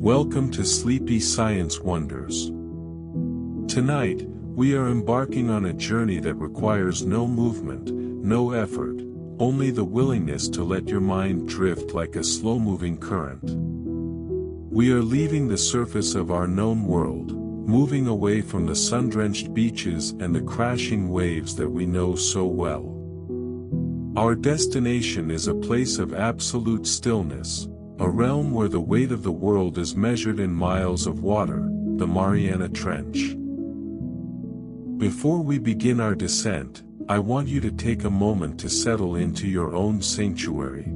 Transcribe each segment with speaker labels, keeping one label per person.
Speaker 1: Welcome to Sleepy Science Wonders. Tonight, we are embarking on a journey that requires no movement, no effort, only the willingness to let your mind drift like a slow-moving current. We are leaving the surface of our known world, moving away from the sun-drenched beaches and the crashing waves that we know so well. Our destination is a place of absolute stillness, a realm where the weight of the world is measured in miles of water, the Mariana Trench. Before we begin our descent, I want you to take a moment to settle into your own sanctuary.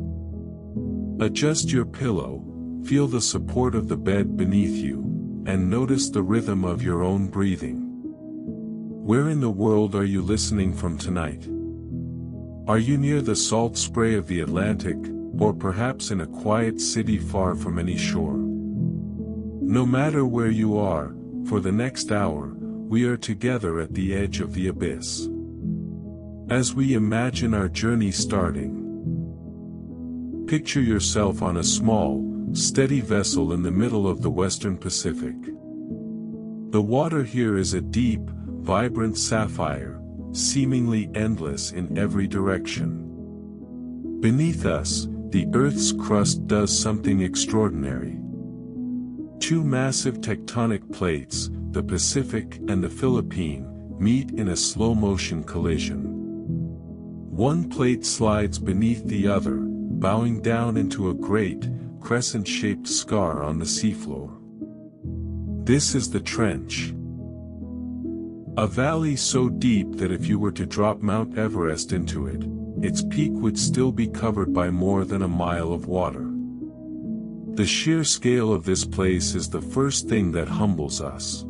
Speaker 1: Adjust your pillow, feel the support of the bed beneath you, and notice the rhythm of your own breathing. Where in the world are you listening from tonight? Are you near the salt spray of the Atlantic, or perhaps in a quiet city far from any shore? No matter where you are, for the next hour, we are together at the edge of the abyss. As we imagine our journey starting, picture yourself on a small, steady vessel in the middle of the Western Pacific. The water here is a deep, vibrant sapphire, seemingly endless in every direction. Beneath us, the Earth's crust does something extraordinary. Two massive tectonic plates, the Pacific and the Philippine, meet in a slow-motion collision. One plate slides beneath the other, bowing down into a great, crescent-shaped scar on the seafloor. This is the trench. A valley so deep that if you were to drop Mount Everest into it, its peak would still be covered by more than a mile of water. The sheer scale of this place is the first thing that humbles us.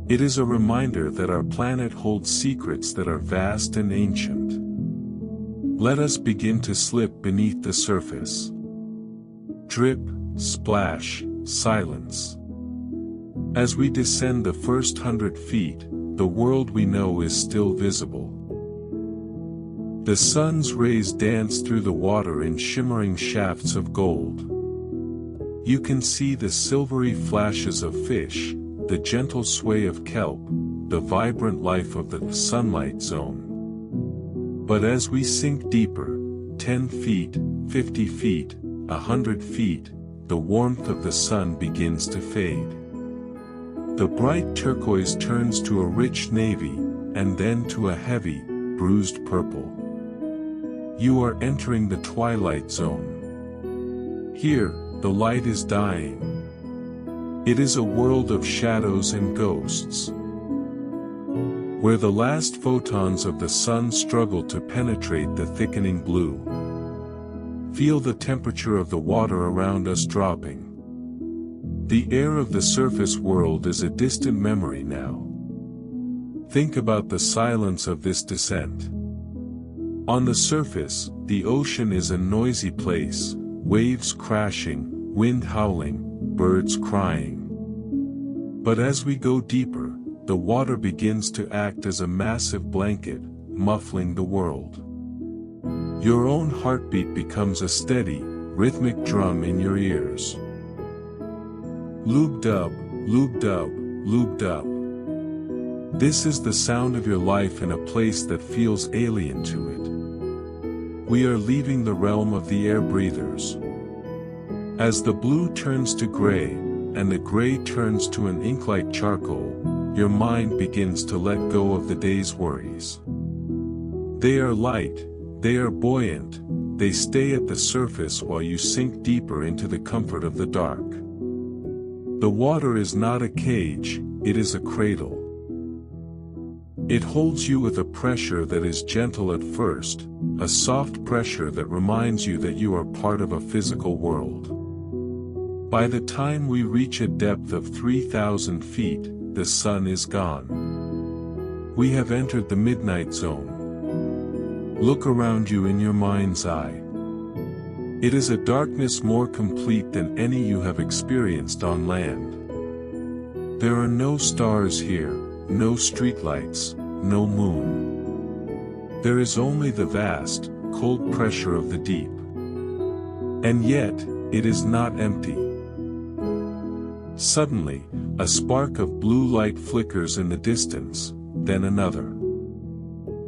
Speaker 1: It is a reminder that our planet holds secrets that are vast and ancient. Let us begin to slip beneath the surface. Drip, splash, silence. As we descend the first 100 feet, the world we know is still visible. The sun's rays dance through the water in shimmering shafts of gold. You can see the silvery flashes of fish, the gentle sway of kelp, the vibrant life of the sunlight zone. But as we sink deeper, 10 feet, 50 feet, 100 feet, the warmth of the sun begins to fade. The bright turquoise turns to a rich navy, and then to a heavy, bruised purple. You are entering the twilight zone. Here, the light is dying. It is a world of shadows and ghosts, where the last photons of the sun struggle to penetrate the thickening blue. Feel the temperature of the water around us dropping. The air of the surface world is a distant memory now. Think about the silence of this descent. On the surface, the ocean is a noisy place, waves crashing, wind howling, birds crying. But as we go deeper, the water begins to act as a massive blanket, muffling the world. Your own heartbeat becomes a steady, rhythmic drum in your ears. Lube-dub, lube-dub, lube-dub. This is the sound of your life in a place that feels alien to it. We are leaving the realm of the air breathers. As the blue turns to gray, and the gray turns to an ink-like charcoal, your mind begins to let go of the day's worries. They are light, they are buoyant, they stay at the surface while you sink deeper into the comfort of the dark. The water is not a cage, it is a cradle. It holds you with a pressure that is gentle at first, a soft pressure that reminds you that you are part of a physical world. By the time we reach a depth of 3,000 feet, the sun is gone. We have entered the midnight zone. Look around you in your mind's eye. It is a darkness more complete than any you have experienced on land. There are no stars here, no streetlights, no moon. There is only the vast, cold pressure of the deep. And yet, it is not empty. Suddenly, a spark of blue light flickers in the distance, then another.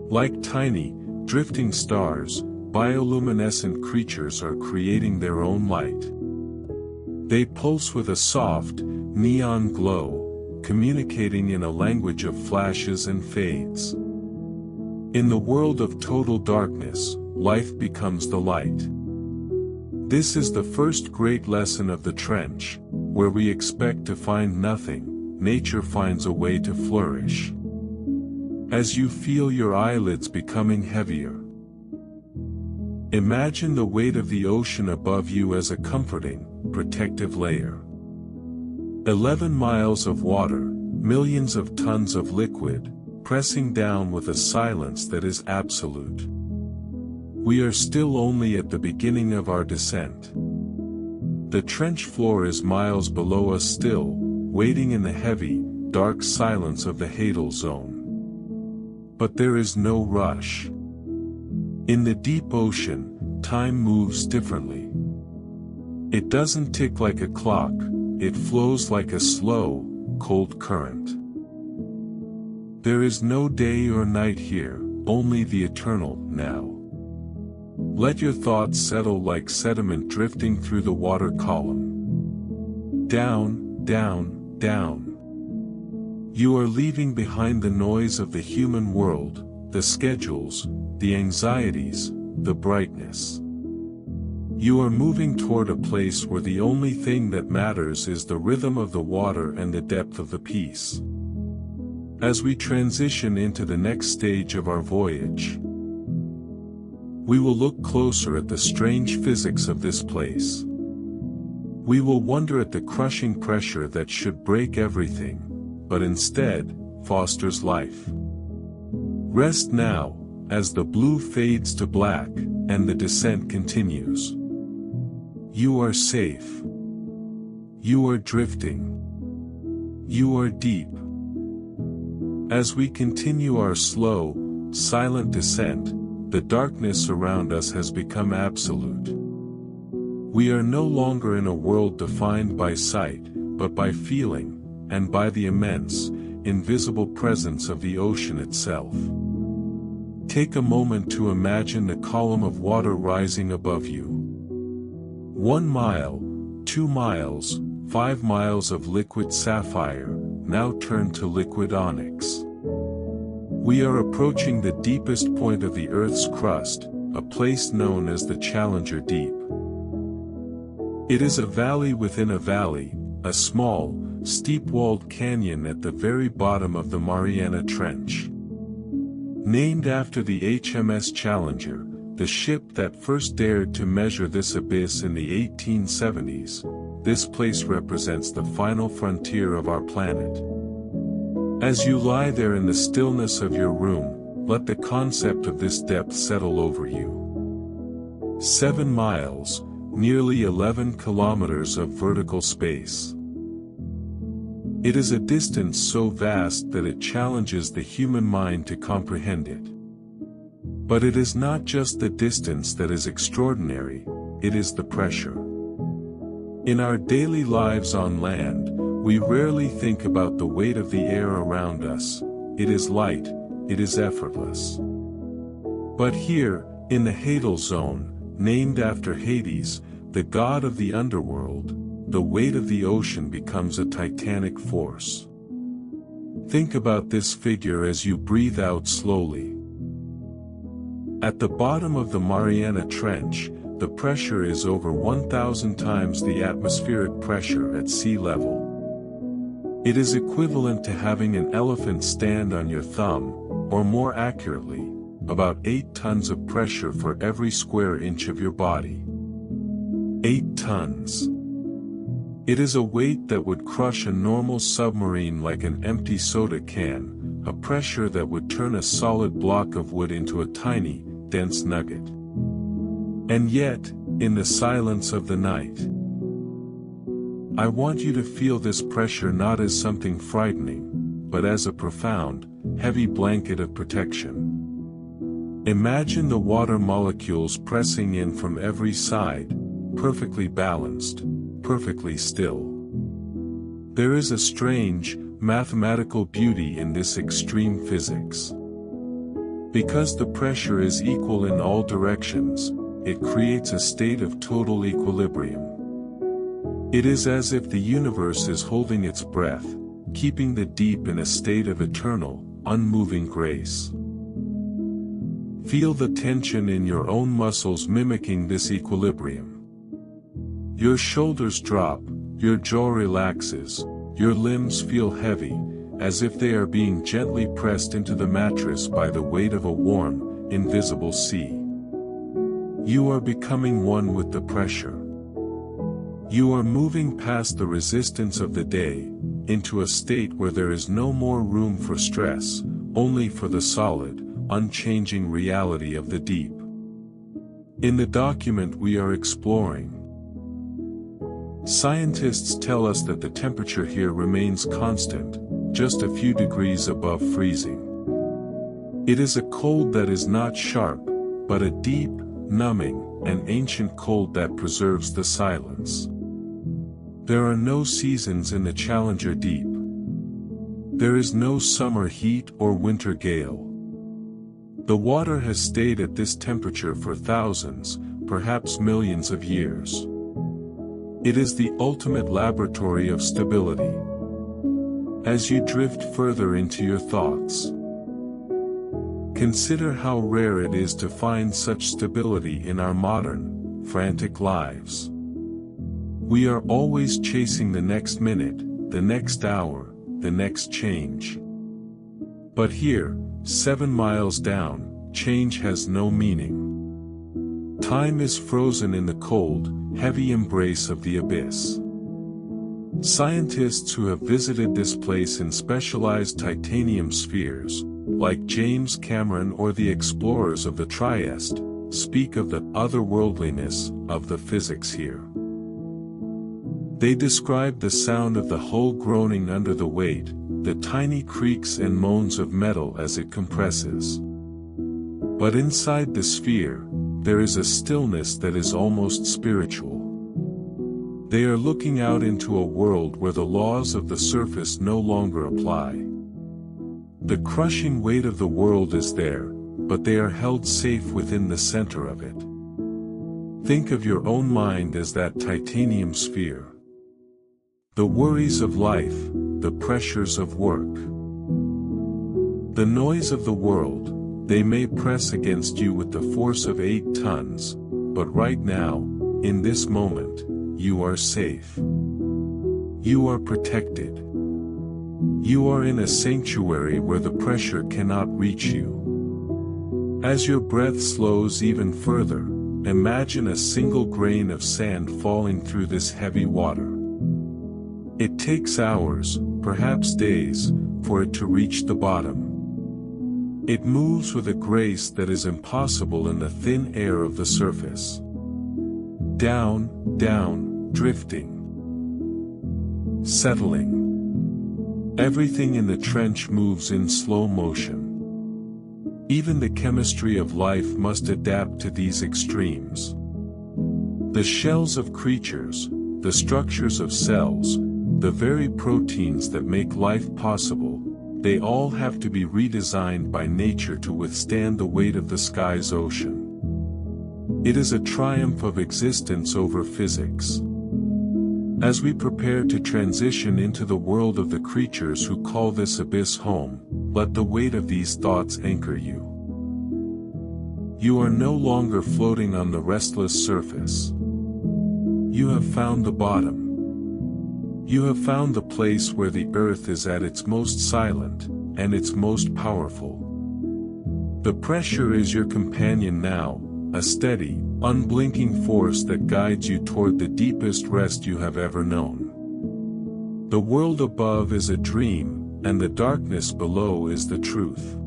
Speaker 1: Like tiny, drifting stars, bioluminescent creatures are creating their own light. They pulse with a soft, neon glow, communicating in a language of flashes and fades. In the world of total darkness, life becomes the light. This is the first great lesson of the trench, where we expect to find nothing, nature finds a way to flourish. As you feel your eyelids becoming heavier, imagine the weight of the ocean above you as a comforting, protective layer. 11 miles of water, millions of tons of liquid, pressing down with a silence that is absolute. We are still only at the beginning of our descent. The trench floor is miles below us still, waiting in the heavy, dark silence of the Hadal Zone. But there is no rush. In the deep ocean, time moves differently. It doesn't tick like a clock, it flows like a slow, cold current. There is no day or night here, only the eternal now. Let your thoughts settle like sediment drifting through the water column. Down, down, down. You are leaving behind the noise of the human world, the schedules, the anxieties, the brightness. You are moving toward a place where the only thing that matters is the rhythm of the water and the depth of the peace. As we transition into the next stage of our voyage, we will look closer at the strange physics of this place. We will wonder at the crushing pressure that should break everything, but instead, fosters life. Rest now, as the blue fades to black, and the descent continues. You are safe. You are drifting. You are deep. As we continue our slow, silent descent, the darkness around us has become absolute. We are no longer in a world defined by sight, but by feeling, and by the immense, invisible presence of the ocean itself. Take a moment to imagine the column of water rising above you. 1 mile, 2 miles, 5 miles of liquid sapphire, now turned to liquid onyx. We are approaching the deepest point of the Earth's crust, a place known as the Challenger Deep. It is a valley within a valley, a small, steep-walled canyon at the very bottom of the Mariana Trench. Named after the HMS Challenger, the ship that first dared to measure this abyss in the 1870s, this place represents the final frontier of our planet. As you lie there in the stillness of your room, let the concept of this depth settle over you. 7 miles, nearly 11 kilometers of vertical space. It is a distance so vast that it challenges the human mind to comprehend it. But it is not just the distance that is extraordinary, it is the pressure. In our daily lives on land, we rarely think about the weight of the air around us. It is light, it is effortless. But here, in the Hadal Zone, named after Hades, the god of the underworld, the weight of the ocean becomes a titanic force. Think about this figure as you breathe out slowly. At the bottom of the Mariana Trench, the pressure is over 1,000 times the atmospheric pressure at sea level. It is equivalent to having an elephant stand on your thumb, or more accurately, about 8 tons of pressure for every square inch of your body. 8 tons. It is a weight that would crush a normal submarine like an empty soda can, a pressure that would turn a solid block of wood into a tiny, dense nugget. And yet, in the silence of the night, I want you to feel this pressure not as something frightening, but as a profound, heavy blanket of protection. Imagine the water molecules pressing in from every side, perfectly balanced, perfectly still. There is a strange, mathematical beauty in this extreme physics. Because the pressure is equal in all directions, it creates a state of total equilibrium. It is as if the universe is holding its breath, keeping the deep in a state of eternal, unmoving grace. Feel the tension in your own muscles mimicking this equilibrium. Your shoulders drop, your jaw relaxes, your limbs feel heavy, as if they are being gently pressed into the mattress by the weight of a warm, invisible sea. You are becoming one with the pressure. You are moving past the resistance of the day, into a state where there is no more room for stress, only for the solid, unchanging reality of the deep. In the document we are exploring, scientists tell us that the temperature here remains constant, just a few degrees above freezing. It is a cold that is not sharp, but a deep, numbing, and ancient cold that preserves the silence. There are no seasons in the Challenger Deep. There is no summer heat or winter gale. The water has stayed at this temperature for thousands, perhaps millions of years. It is the ultimate laboratory of stability. As you drift further into your thoughts, consider how rare it is to find such stability in our modern, frantic lives. We are always chasing the next minute, the next hour, the next change. But here, 7 miles down, change has no meaning. Time is frozen in the cold, heavy embrace of the abyss. Scientists who have visited this place in specialized titanium spheres, like James Cameron or the explorers of the Trieste, speak of the otherworldliness of the physics here. They describe the sound of the hull groaning under the weight, the tiny creaks and moans of metal as it compresses. But inside the sphere, there is a stillness that is almost spiritual. They are looking out into a world where the laws of the surface no longer apply. The crushing weight of the world is there, but they are held safe within the center of it. Think of your own mind as that titanium sphere. The worries of life, the pressures of work, the noise of the world, they may press against you with the force of 8 tons, but right now, in this moment, you are safe. You are protected. You are in a sanctuary where the pressure cannot reach you. As your breath slows even further, imagine a single grain of sand falling through this heavy water. It takes hours, perhaps days, for it to reach the bottom. It moves with a grace that is impossible in the thin air of the surface. Down, down, drifting. Settling. Everything in the trench moves in slow motion. Even the chemistry of life must adapt to these extremes. The shells of creatures, the structures of cells, the very proteins that make life possible, they all have to be redesigned by nature to withstand the weight of the sky's ocean. It is a triumph of existence over physics. As we prepare to transition into the world of the creatures who call this abyss home, let the weight of these thoughts anchor you. You are no longer floating on the restless surface. You have found the bottom. You have found the place where the earth is at its most silent, and its most powerful. The pressure is your companion now, a steady, unblinking force that guides you toward the deepest rest you have ever known. The world above is a dream, and the darkness below is the truth.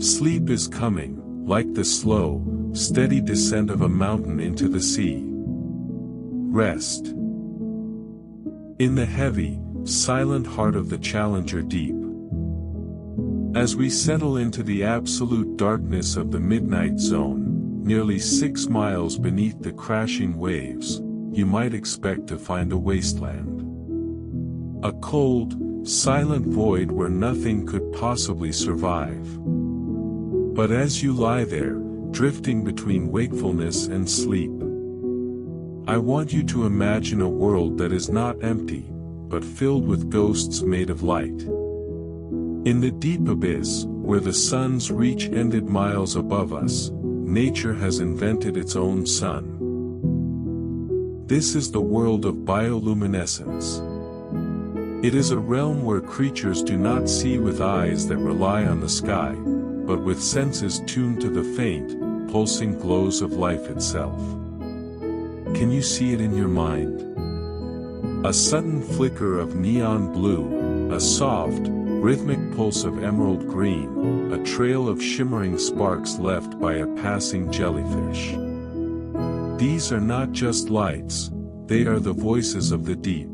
Speaker 1: Sleep is coming, like the slow, steady descent of a mountain into the sea. Rest. In the heavy, silent heart of the Challenger Deep. As we settle into the absolute darkness of the midnight zone, nearly 6 miles beneath the crashing waves, you might expect to find a wasteland. A cold, silent void where nothing could possibly survive. But as you lie there, drifting between wakefulness and sleep, I want you to imagine a world that is not empty, but filled with ghosts made of light. In the deep abyss, where the sun's reach ended miles above us, nature has invented its own sun. This is the world of bioluminescence. It is a realm where creatures do not see with eyes that rely on the sky, but with senses tuned to the faint, pulsing glows of life itself. Can you see it in your mind? A sudden flicker of neon blue, a soft, rhythmic pulse of emerald green, a trail of shimmering sparks left by a passing jellyfish. These are not just lights, they are the voices of the deep.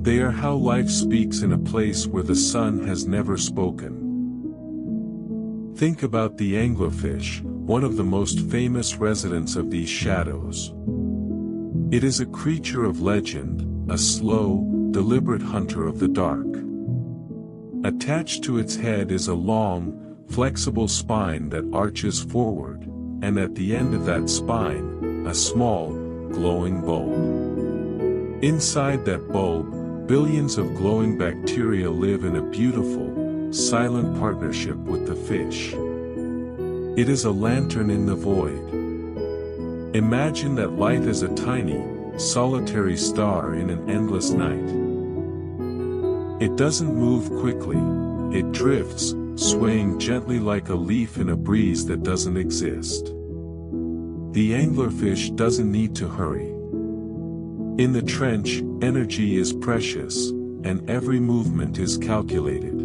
Speaker 1: They are how life speaks in a place where the sun has never spoken. Think about the anglerfish, one of the most famous residents of these shadows. It is a creature of legend, a slow, deliberate hunter of the dark. Attached to its head is a long, flexible spine that arches forward, and at the end of that spine, a small, glowing bulb. Inside that bulb, billions of glowing bacteria live in a beautiful, silent partnership with the fish. It is a lantern in the void. Imagine that light as a tiny, solitary star in an endless night. It doesn't move quickly, it drifts, swaying gently like a leaf in a breeze that doesn't exist. The anglerfish doesn't need to hurry. In the trench, energy is precious, and every movement is calculated.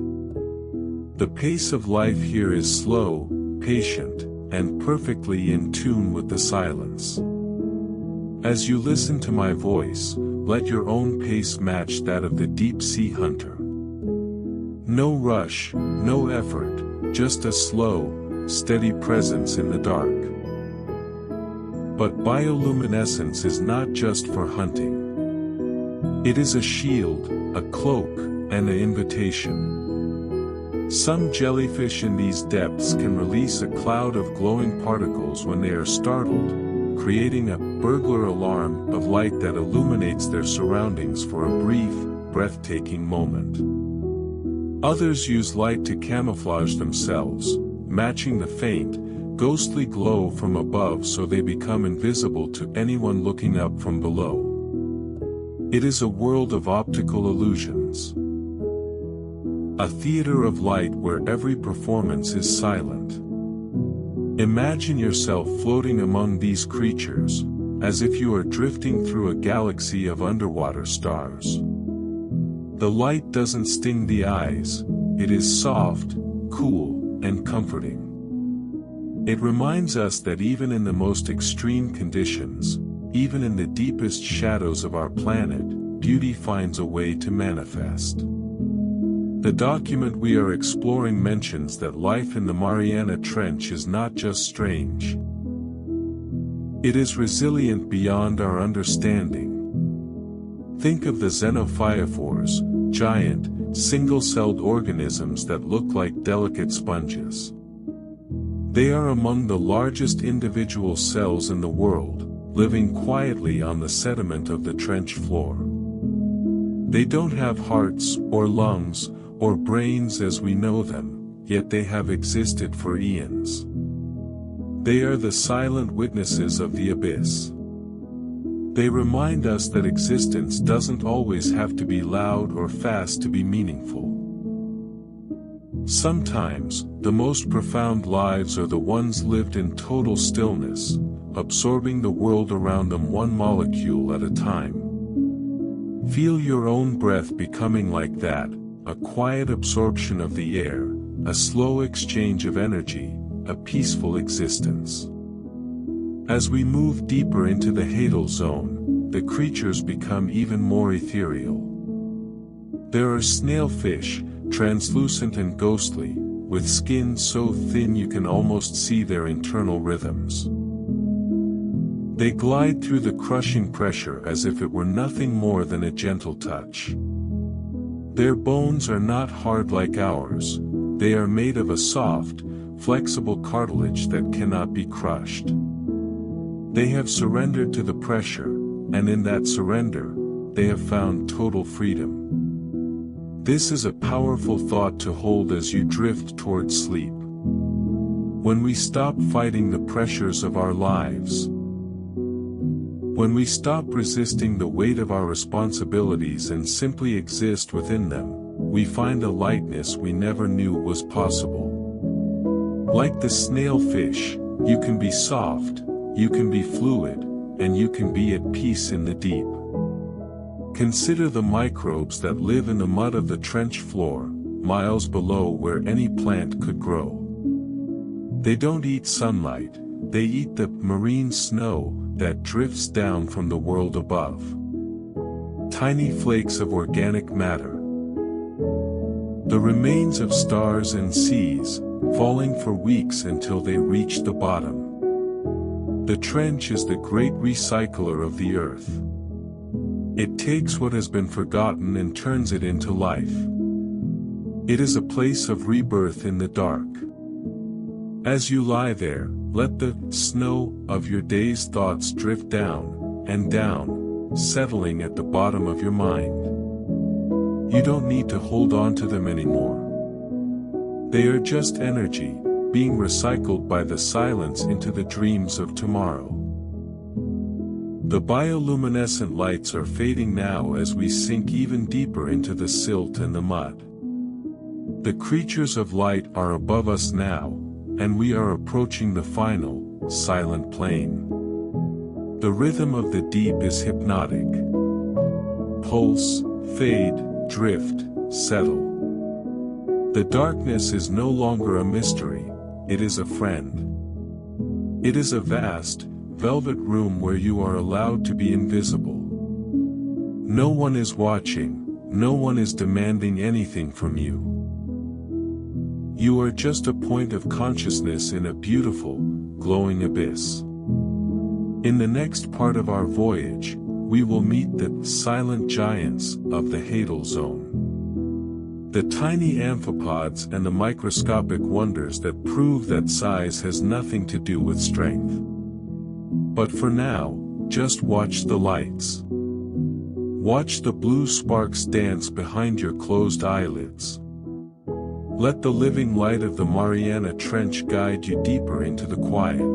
Speaker 1: The pace of life here is slow, patient, and perfectly in tune with the silence. As you listen to my voice, let your own pace match that of the deep-sea hunter. No rush, no effort, just a slow, steady presence in the dark. But bioluminescence is not just for hunting. It is a shield, a cloak, and an invitation. Some jellyfish in these depths can release a cloud of glowing particles when they are startled, creating a burglar alarm of light that illuminates their surroundings for a brief, breathtaking moment. Others use light to camouflage themselves, matching the faint, ghostly glow from above so they become invisible to anyone looking up from below. It is a world of optical illusions. A theater of light where every performance is silent. Imagine yourself floating among these creatures, as if you are drifting through a galaxy of underwater stars. The light doesn't sting the eyes, it is soft, cool, and comforting. It reminds us that even in the most extreme conditions, even in the deepest shadows of our planet, beauty finds a way to manifest. The document we are exploring mentions that life in the Mariana Trench is not just strange. It is resilient beyond our understanding. Think of the xenophyophores, giant, single-celled organisms that look like delicate sponges. They are among the largest individual cells in the world, living quietly on the sediment of the trench floor. They don't have hearts, or lungs, or brains as we know them, yet they have existed for eons. They are the silent witnesses of the abyss. They remind us that existence doesn't always have to be loud or fast to be meaningful. Sometimes, the most profound lives are the ones lived in total stillness, absorbing the world around them one molecule at a time. Feel your own breath becoming like that, a quiet absorption of the air, a slow exchange of energy, a peaceful existence. As we move deeper into the Hadal Zone, the creatures become even more ethereal. There are snailfish, translucent and ghostly, with skin so thin you can almost see their internal rhythms. They glide through the crushing pressure as if it were nothing more than a gentle touch. Their bones are not hard like ours, they are made of a soft, flexible cartilage that cannot be crushed. They have surrendered to the pressure, and in that surrender, they have found total freedom. This is a powerful thought to hold as you drift towards sleep. When we stop fighting the pressures of our lives, when we stop resisting the weight of our responsibilities and simply exist within them, we find a lightness we never knew was possible. Like the snailfish, you can be soft, you can be fluid, and you can be at peace in the deep. Consider the microbes that live in the mud of the trench floor, miles below where any plant could grow. They don't eat sunlight, they eat the marine snow that drifts down from the world above. Tiny flakes of organic matter. The remains of stars and seas, falling for weeks until they reach the bottom. The trench is the great recycler of the earth. It takes what has been forgotten and turns it into life. It is a place of rebirth in the dark. As you lie there, let the snow of your day's thoughts drift down and down, settling at the bottom of your mind. You don't need to hold on to them anymore. They are just energy, being recycled by the silence into the dreams of tomorrow. The bioluminescent lights are fading now as we sink even deeper into the silt and the mud. The creatures of light are above us now, and we are approaching the final, silent plane. The rhythm of the deep is hypnotic. Pulse, fade, drift, settle. The darkness is no longer a mystery, it is a friend. It is a vast, velvet room where you are allowed to be invisible. No one is watching, no one is demanding anything from you. You are just a point of consciousness in a beautiful, glowing abyss. In the next part of our voyage, we will meet the silent giants of the Hadal Zone. The tiny amphipods and the microscopic wonders that prove that size has nothing to do with strength. But for now, just watch the lights. Watch the blue sparks dance behind your closed eyelids. Let the living light of the Mariana Trench guide you deeper into the quiet.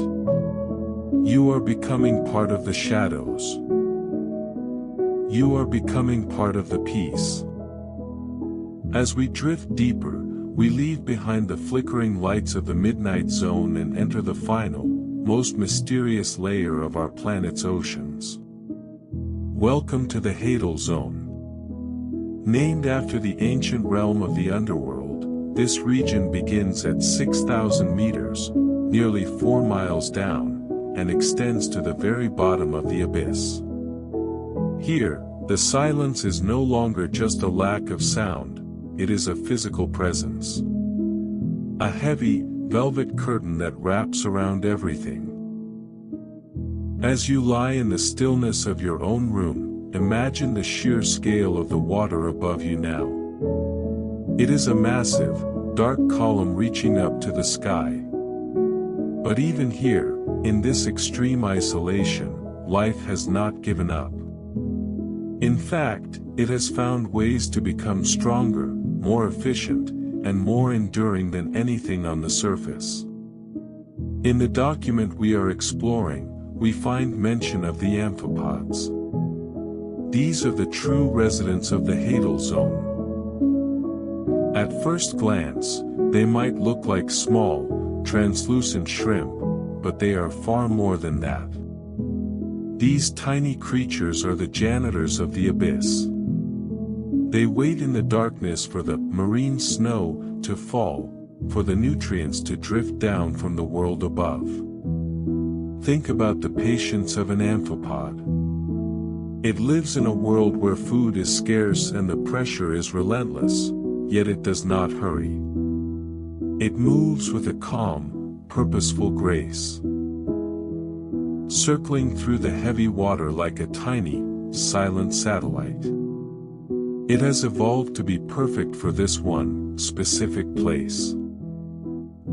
Speaker 1: You are becoming part of the shadows. You are becoming part of the peace. As we drift deeper, we leave behind the flickering lights of the midnight zone and enter the final, most mysterious layer of our planet's oceans. Welcome to the Hadal Zone. Named after the ancient realm of the underworld, this region begins at 6,000 meters, nearly 4 miles down, and extends to the very bottom of the abyss. Here, the silence is no longer just a lack of sound, it is a physical presence. A heavy, velvet curtain that wraps around everything. As you lie in the stillness of your own room, imagine the sheer scale of the water above you now. It is a massive, dark column reaching up to the sky. But even here, in this extreme isolation, life has not given up. In fact, it has found ways to become stronger, more efficient, and more enduring than anything on the surface. In the document we are exploring, we find mention of the amphipods. These are the true residents of the Hadal Zone. At first glance, they might look like small, translucent shrimp, but they are far more than that. These tiny creatures are the janitors of the abyss. They wait in the darkness for the marine snow to fall, for the nutrients to drift down from the world above. Think about the patience of an amphipod. It lives in a world where food is scarce and the pressure is relentless, yet it does not hurry. It moves with a calm, purposeful grace. Circling through the heavy water like a tiny, silent satellite. It has evolved to be perfect for this one specific place.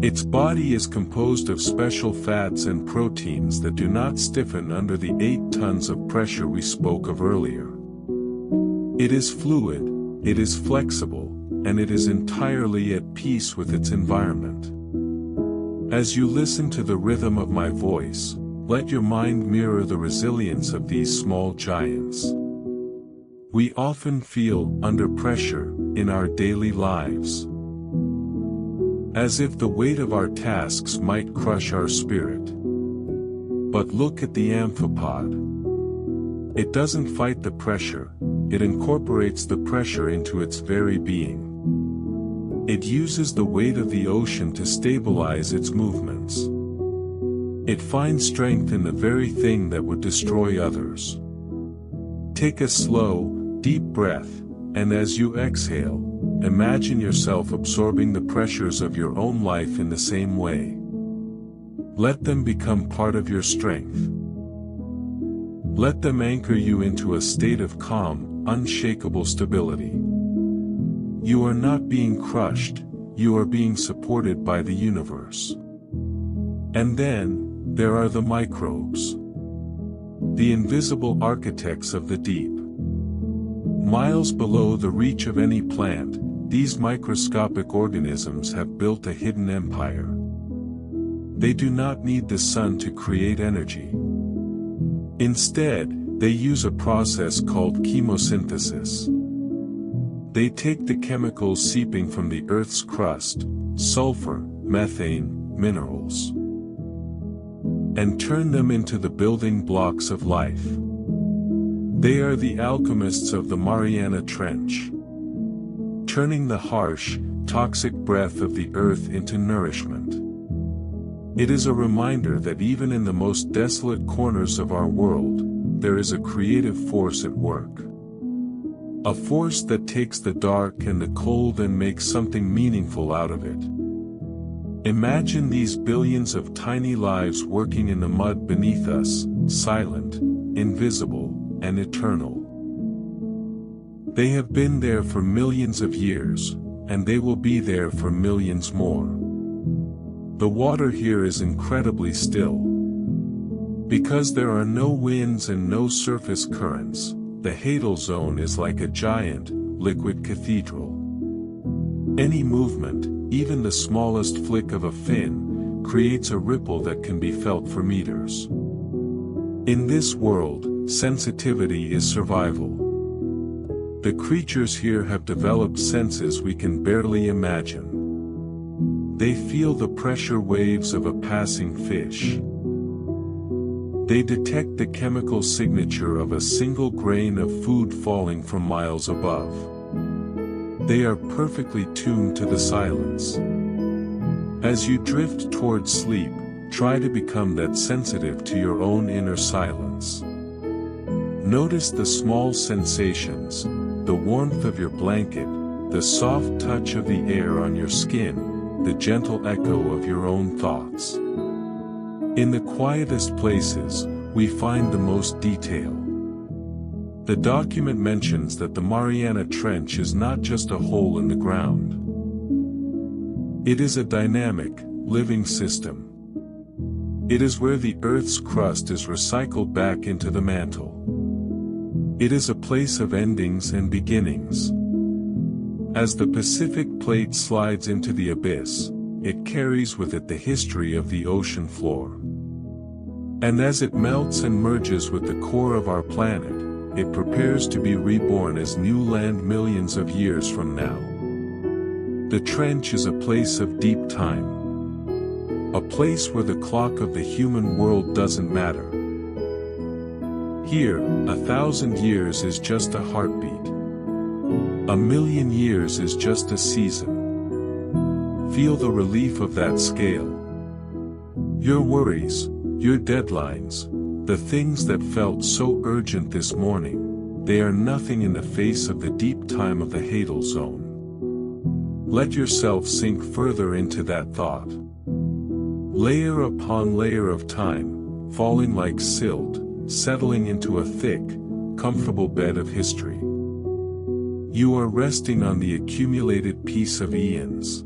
Speaker 1: Its body is composed of special fats and proteins that do not stiffen under the 8 tons of pressure we spoke of earlier. It is fluid, it is flexible, and it is entirely at peace with its environment. As you listen to the rhythm of my voice, let your mind mirror the resilience of these small giants. We often feel under pressure in our daily lives, as if the weight of our tasks might crush our spirit. But look at the amphipod. It doesn't fight the pressure, it incorporates the pressure into its very being. It uses the weight of the ocean to stabilize its movements. It finds strength in the very thing that would destroy others. Take a slow, deep breath, and as you exhale, imagine yourself absorbing the pressures of your own life in the same way. Let them become part of your strength. Let them anchor you into a state of calm, unshakable stability. You are not being crushed, you are being supported by the universe. And then, there are the microbes. The invisible architects of the deep. Miles below the reach of any plant, these microscopic organisms have built a hidden empire. They do not need the sun to create energy. Instead, they use a process called chemosynthesis. They take the chemicals seeping from the Earth's crust, sulfur, methane, minerals, and turn them into the building blocks of life. They are the alchemists of the Mariana Trench, turning the harsh, toxic breath of the earth into nourishment. It is a reminder that even in the most desolate corners of our world, there is a creative force at work. A force that takes the dark and the cold and makes something meaningful out of it. Imagine these billions of tiny lives working in the mud beneath us, silent, invisible, and eternal. They have been there for millions of years, and they will be there for millions more. The water here is incredibly still. Because there are no winds and no surface currents, the Hadal Zone is like a giant, liquid cathedral. Any movement, even the smallest flick of a fin, creates a ripple that can be felt for meters. In this world, sensitivity is survival. The creatures here have developed senses we can barely imagine. They feel the pressure waves of a passing fish. They detect the chemical signature of a single grain of food falling from miles above. They are perfectly tuned to the silence. As you drift towards sleep, try to become that sensitive to your own inner silence. Notice the small sensations, the warmth of your blanket, the soft touch of the air on your skin, the gentle echo of your own thoughts. In the quietest places, we find the most detail. The document mentions that the Mariana Trench is not just a hole in the ground. It is a dynamic, living system. It is where the Earth's crust is recycled back into the mantle. It is a place of endings and beginnings. As the Pacific plate slides into the abyss, it carries with it the history of the ocean floor. And as it melts and merges with the core of our planet, it prepares to be reborn as new land millions of years from now. The trench is a place of deep time. A place where the clock of the human world doesn't matter. Here, 1,000 years is just a heartbeat. 1,000,000 years is just a season. Feel the relief of that scale. Your worries, your deadlines, the things that felt so urgent this morning, they are nothing in the face of the deep time of the Hadal Zone. Let yourself sink further into that thought. Layer upon layer of time, falling like silt, settling into a thick, comfortable bed of history. You are resting on the accumulated peace of eons.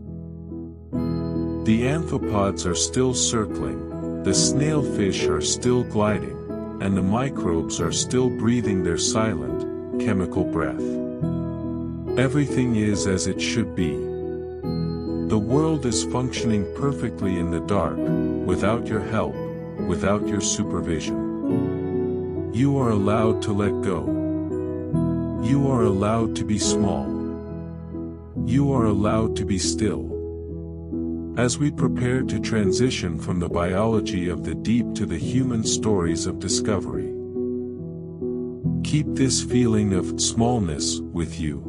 Speaker 1: The amphipods are still circling, the snailfish are still gliding, and the microbes are still breathing their silent, chemical breath. Everything is as it should be. The world is functioning perfectly in the dark, without your help, without your supervision. You are allowed to let go. You are allowed to be small. You are allowed to be still. As we prepare to transition from the biology of the deep to the human stories of discovery, keep this feeling of smallness with you.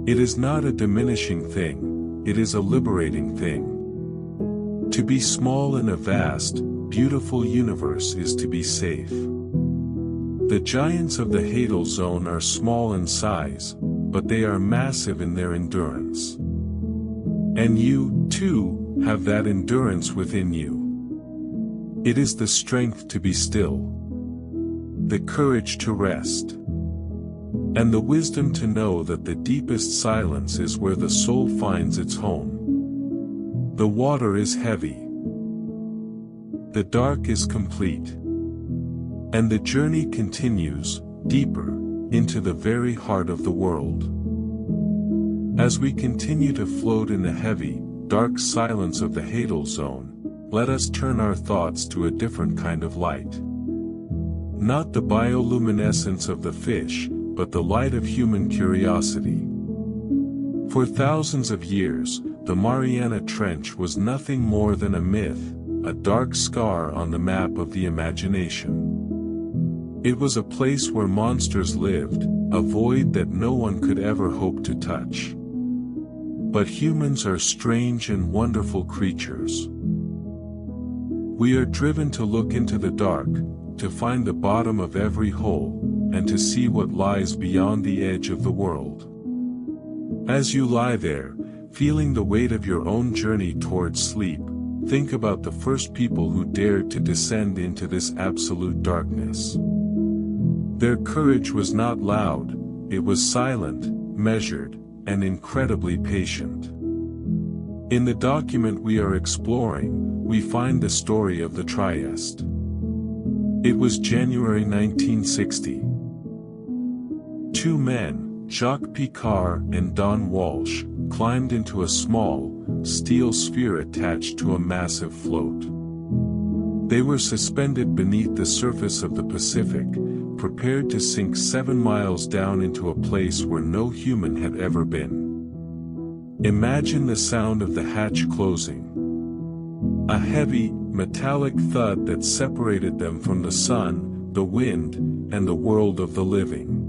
Speaker 1: It is not a diminishing thing, it is a liberating thing. To be small in a vast, beautiful universe is to be safe. The giants of the Hadal Zone are small in size, but they are massive in their endurance. And you, too, have that endurance within you. It is the strength to be still, the courage to rest, and the wisdom to know that the deepest silence is where the soul finds its home. The water is heavy. The dark is complete. And the journey continues, deeper, into the very heart of the world. As we continue to float in the heavy, dark silence of the Hadal Zone, let us turn our thoughts to a different kind of light. Not the bioluminescence of the fish, but the light of human curiosity. For thousands of years, the Mariana Trench was nothing more than a myth, a dark scar on the map of the imagination. It was a place where monsters lived, a void that no one could ever hope to touch. But humans are strange and wonderful creatures. We are driven to look into the dark, to find the bottom of every hole, and to see what lies beyond the edge of the world. As you lie there, feeling the weight of your own journey towards sleep, think about the first people who dared to descend into this absolute darkness. Their courage was not loud, it was silent, measured, and incredibly patient. In the document we are exploring, we find the story of the Trieste. It was January 1960. Two men, Jacques Picard and Don Walsh, climbed into a small, steel sphere attached to a massive float. They were suspended beneath the surface of the Pacific, prepared to sink 7 miles down into a place where no human had ever been. Imagine the sound of the hatch closing. A heavy, metallic thud that separated them from the sun, the wind, and the world of the living.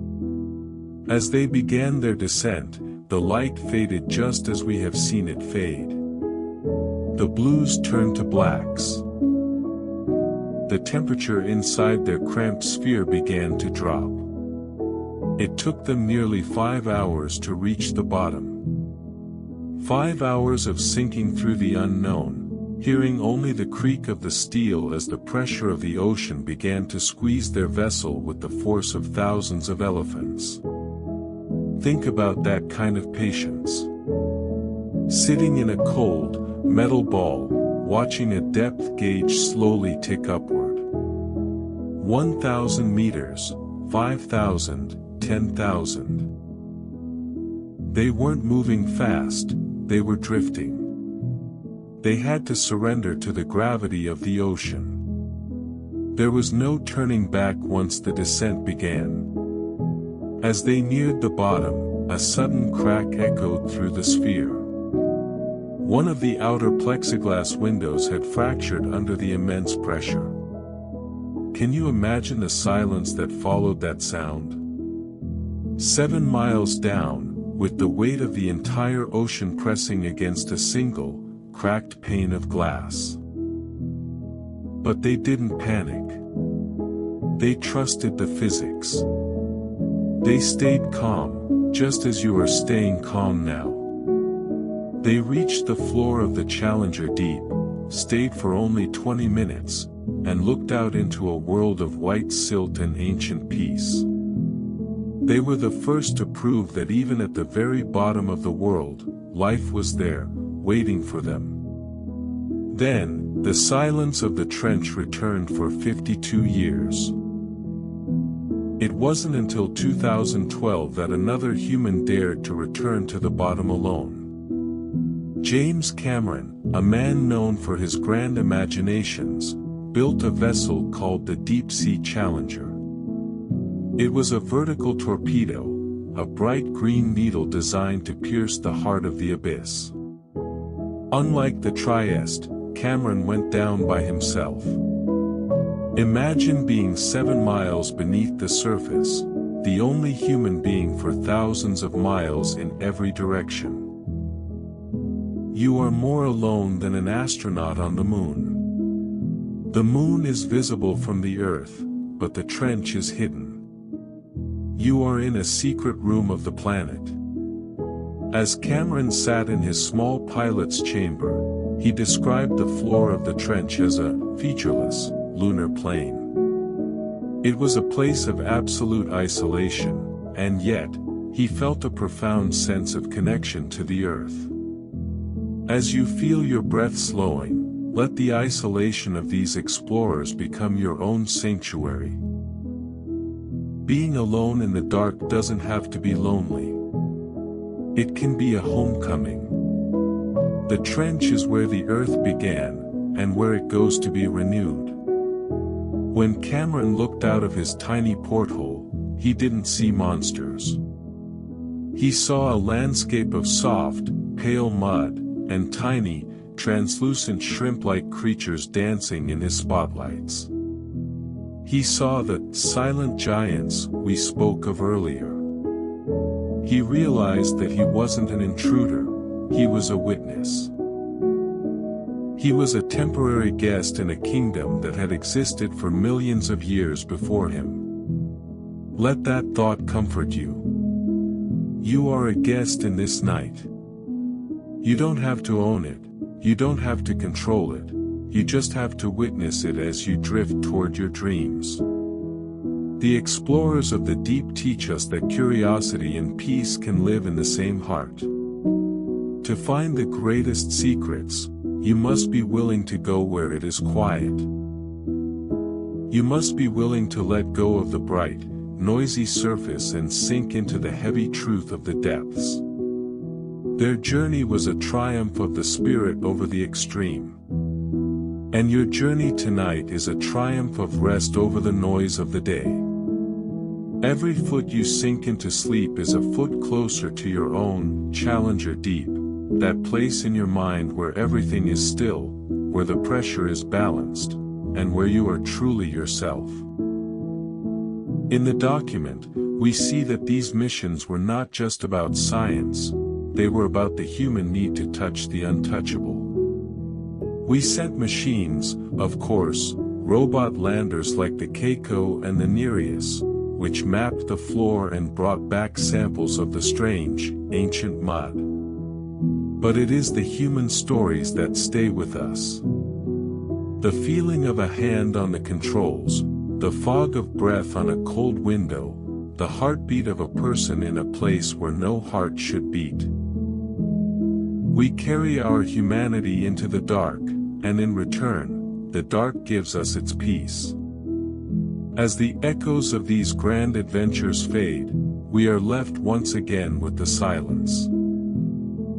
Speaker 1: As they began their descent, the light faded just as we have seen it fade. The blues turned to blacks. The temperature inside their cramped sphere began to drop. It took them nearly 5 hours to reach the bottom. 5 hours of sinking through the unknown, hearing only the creak of the steel as the pressure of the ocean began to squeeze their vessel with the force of thousands of elephants. Think about that kind of patience. Sitting in a cold, metal ball, watching a depth gauge slowly tick upward. 1,000 meters, 5,000, 10,000. They weren't moving fast, they were drifting. They had to surrender to the gravity of the ocean. There was no turning back once the descent began. As they neared the bottom, a sudden crack echoed through the sphere. One of the outer plexiglass windows had fractured under the immense pressure. Can you imagine the silence that followed that sound? 7 miles down, with the weight of the entire ocean pressing against a single, cracked pane of glass. But they didn't panic. They trusted the physics. They stayed calm, just as you are staying calm now. They reached the floor of the Challenger deep, stayed for only 20 minutes, and looked out into a world of white silt and ancient peace. They were the first to prove that even at the very bottom of the world, life was there, waiting for them. Then, the silence of the trench returned for 52 years. It wasn't until 2012 that another human dared to return to the bottom alone. James Cameron, a man known for his grand imaginations, built a vessel called the Deep Sea Challenger. It was a vertical torpedo, a bright green needle designed to pierce the heart of the abyss. Unlike the Trieste, Cameron went down by himself. Imagine being 7 miles beneath the surface, the only human being for thousands of miles in every direction. You are more alone than an astronaut on the moon. The moon is visible from the Earth, but the trench is hidden. You are in a secret room of the planet. As Cameron sat in his small pilot's chamber, he described the floor of the trench as a featureless, lunar plain. It was a place of absolute isolation, and yet, he felt a profound sense of connection to the Earth. As you feel your breath slowing, let the isolation of these explorers become your own sanctuary. Being alone in the dark doesn't have to be lonely. It can be a homecoming. The trench is where the Earth began, and where it goes to be renewed. When Cameron looked out of his tiny porthole, he didn't see monsters. He saw a landscape of soft, pale mud, and tiny, translucent shrimp-like creatures dancing in his spotlights. He saw the silent giants we spoke of earlier. He realized that he wasn't an intruder, he was a witness. He was a temporary guest in a kingdom that had existed for millions of years before him. Let that thought comfort you. You are a guest in this night. You don't have to own it, you don't have to control it. You just have to witness it as you drift toward your dreams. The explorers of the deep teach us that curiosity and peace can live in the same heart. To find the greatest secrets, you must be willing to go where it is quiet. You must be willing to let go of the bright, noisy surface and sink into the heavy truth of the depths. Their journey was a triumph of the spirit over the extreme. And your journey tonight is a triumph of rest over the noise of the day. Every foot you sink into sleep is a foot closer to your own Challenger Deep, that place in your mind where everything is still, where the pressure is balanced, and where you are truly yourself. In the document, we see that these missions were not just about science, they were about the human need to touch the untouchable. We sent machines, of course, robot landers like the Keiko and the Nereus, which mapped the floor and brought back samples of the strange, ancient mud. But it is the human stories that stay with us. The feeling of a hand on the controls, the fog of breath on a cold window, the heartbeat of a person in a place where no heart should beat. We carry our humanity into the dark, and in return, the dark gives us its peace. As the echoes of these grand adventures fade, we are left once again with the silence.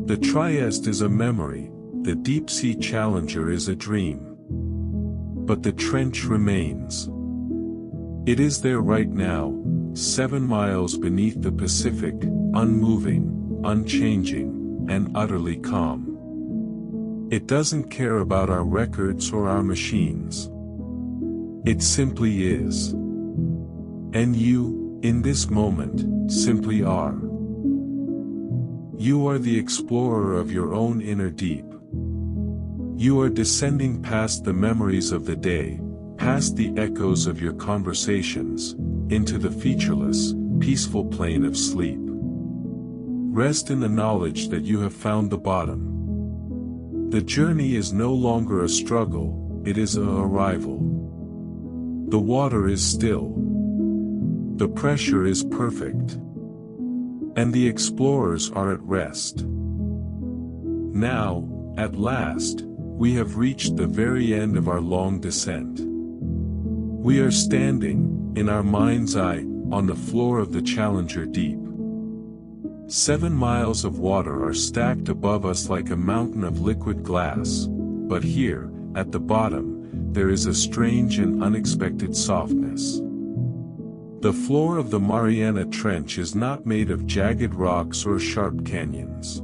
Speaker 1: The Trieste is a memory, the Deep Sea Challenger is a dream. But the trench remains. It is there right now, 7 miles beneath the Pacific, unmoving, unchanging, and utterly calm. It doesn't care about our records or our machines. It simply is. And you, in this moment, simply are. You are the explorer of your own inner deep. You are descending past the memories of the day, past the echoes of your conversations, into the featureless, peaceful plane of sleep. Rest in the knowledge that you have found the bottom. The journey is no longer a struggle, it is an arrival. The water is still. The pressure is perfect. And the explorers are at rest. Now, at last, we have reached the very end of our long descent. We are standing, in our mind's eye, on the floor of the Challenger Deep. 7 miles of water are stacked above us like a mountain of liquid glass, but here, at the bottom, there is a strange and unexpected softness. The floor of the Mariana Trench is not made of jagged rocks or sharp canyons.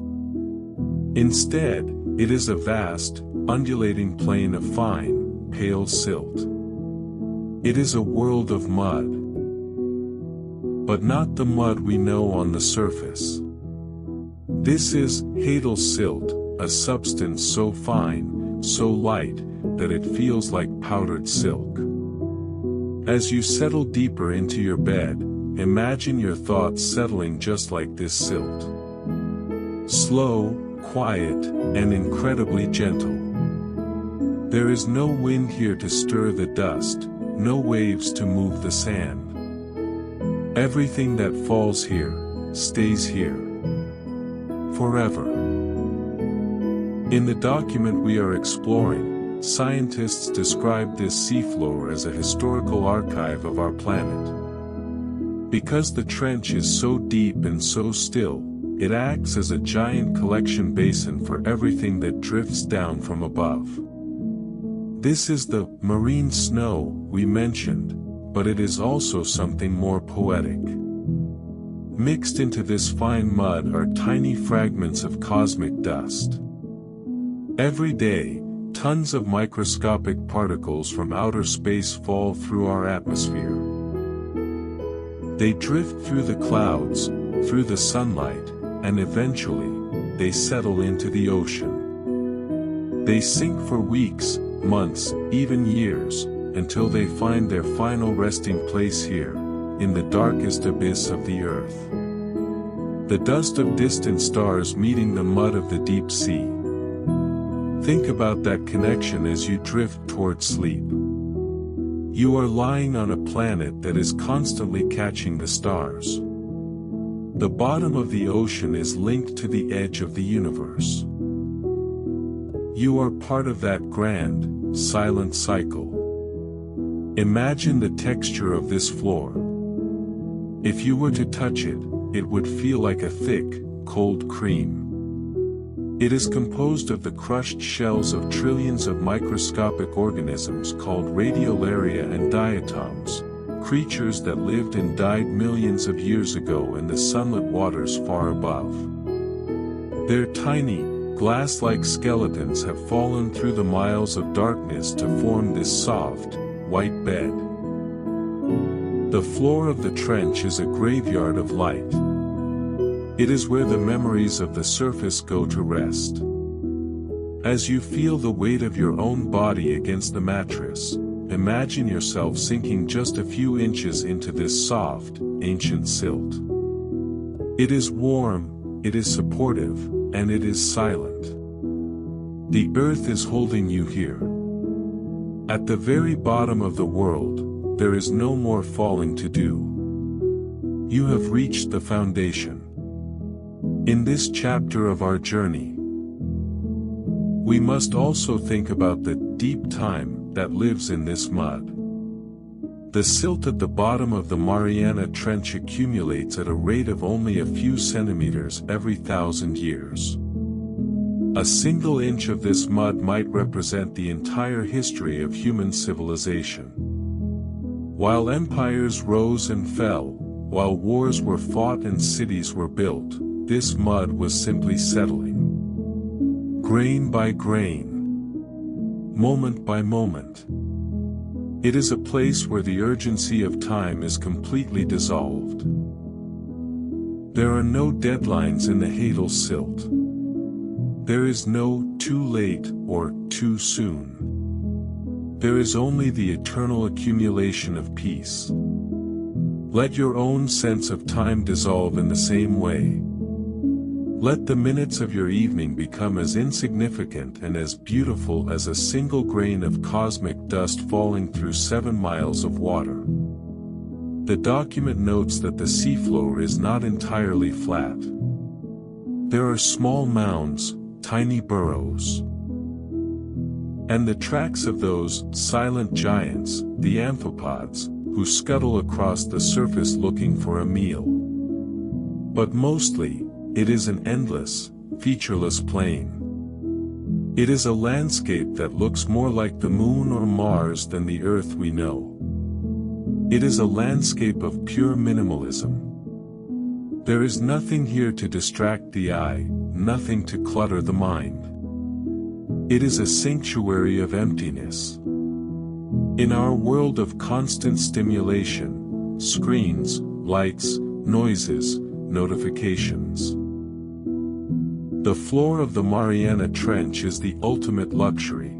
Speaker 1: Instead, it is a vast, undulating plain of fine, pale silt. It is a world of mud. But not the mud we know on the surface. This is Hadal silt, a substance so fine, so light, that it feels like powdered silk. As you settle deeper into your bed, imagine your thoughts settling just like this silt. Slow, quiet, and incredibly gentle. There is no wind here to stir the dust, no waves to move the sand. Everything that falls here, stays here. Forever. In the document we are exploring, scientists describe this seafloor as a historical archive of our planet. Because the trench is so deep and so still, it acts as a giant collection basin for everything that drifts down from above. This is the marine snow we mentioned, but it is also something more poetic. Mixed into this fine mud are tiny fragments of cosmic dust. Every day, tons of microscopic particles from outer space fall through our atmosphere. They drift through the clouds, through the sunlight, and eventually, they settle into the ocean. They sink for weeks, months, even years, until they find their final resting place here, in the darkest abyss of the earth. The dust of distant stars meeting the mud of the deep sea. Think about that connection as you drift toward sleep. You are lying on a planet that is constantly catching the stars. The bottom of the ocean is linked to the edge of the universe. You are part of that grand, silent cycle. Imagine the texture of this floor. If you were to touch it, it would feel like a thick, cold cream. It is composed of the crushed shells of trillions of microscopic organisms called radiolaria and diatoms, creatures that lived and died millions of years ago in the sunlit waters far above. Their tiny, glass-like skeletons have fallen through the miles of darkness to form this soft, white bed. The floor of the trench is a graveyard of light. It is where the memories of the surface go to rest. As you feel the weight of your own body against the mattress, imagine yourself sinking just a few inches into this soft, ancient silt. It is warm, it is supportive, and it is silent. The earth is holding you here. At the very bottom of the world, there is no more falling to do. You have reached the foundation. In this chapter of our journey, we must also think about the deep time that lives in this mud. The silt at the bottom of the Mariana Trench accumulates at a rate of only a few centimeters every 1,000 years. A single inch of this mud might represent the entire history of human civilization. While empires rose and fell, while wars were fought and cities were built, this mud was simply settling. Grain by grain. Moment by moment. It is a place where the urgency of time is completely dissolved. There are no deadlines in the Hadal silt. There is no too late or too soon. There is only the eternal accumulation of peace. Let your own sense of time dissolve in the same way. Let the minutes of your evening become as insignificant and as beautiful as a single grain of cosmic dust falling through 7 miles of water. The document notes that the seafloor is not entirely flat. There are small mounds, tiny burrows. And the tracks of those silent giants, the amphipods, who scuttle across the surface looking for a meal. But mostly, it is an endless, featureless plain. It is a landscape that looks more like the moon or Mars than the Earth we know. It is a landscape of pure minimalism. There is nothing here to distract the eye, nothing to clutter the mind. It is a sanctuary of emptiness. In our world of constant stimulation, screens, lights, noises, notifications. The floor of the Mariana Trench is the ultimate luxury.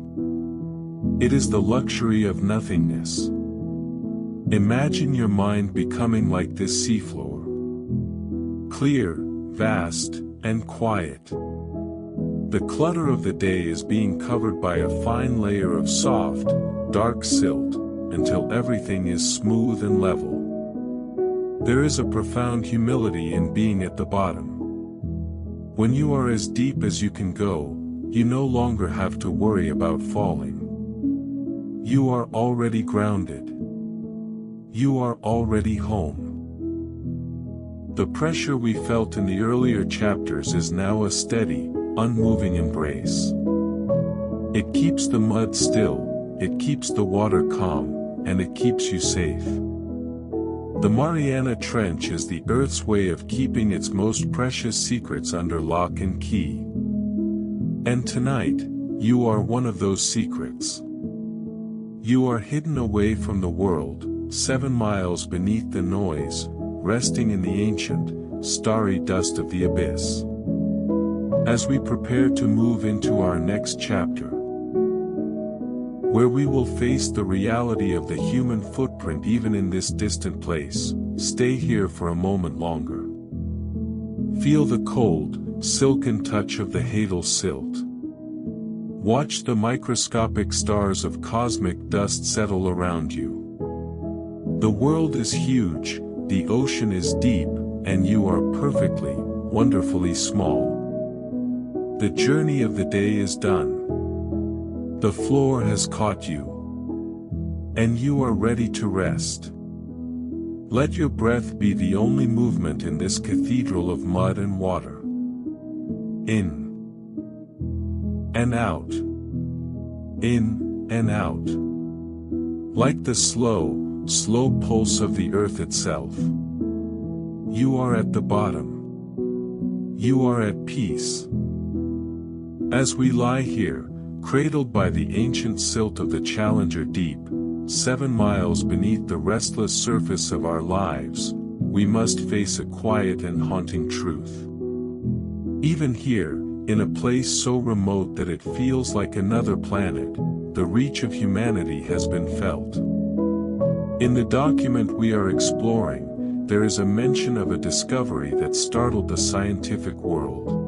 Speaker 1: It is the luxury of nothingness. Imagine your mind becoming like this seafloor. Clear, vast, and quiet. The clutter of the day is being covered by a fine layer of soft, dark silt, until everything is smooth and level. There is a profound humility in being at the bottom. When you are as deep as you can go, you no longer have to worry about falling. You are already grounded. You are already home. The pressure we felt in the earlier chapters is now a steady, unmoving embrace. It keeps the mud still, it keeps the water calm, and it keeps you safe. The Mariana Trench is the Earth's way of keeping its most precious secrets under lock and key. And tonight, you are one of those secrets. You are hidden away from the world, 7 miles beneath the noise, resting in the ancient, starry dust of the abyss. As we prepare to move into our next chapter, where we will face the reality of the human footprint even in this distant place, stay here for a moment longer. Feel the cold, silken touch of the Hadal silt. Watch the microscopic stars of cosmic dust settle around you. The world is huge, the ocean is deep, and you are perfectly, wonderfully small. The journey of the day is done. The floor has caught you. And you are ready to rest. Let your breath be the only movement in this cathedral of mud and water. In and out. In and out. Like the slow pulse of the earth itself. You are at the bottom. You are at peace. As we lie here, cradled by the ancient silt of the Challenger Deep, 7 miles beneath the restless surface of our lives, we must face a quiet and haunting truth. Even here, in a place so remote that it feels like another planet, the reach of humanity has been felt. In the document we are exploring, there is a mention of a discovery that startled the scientific world.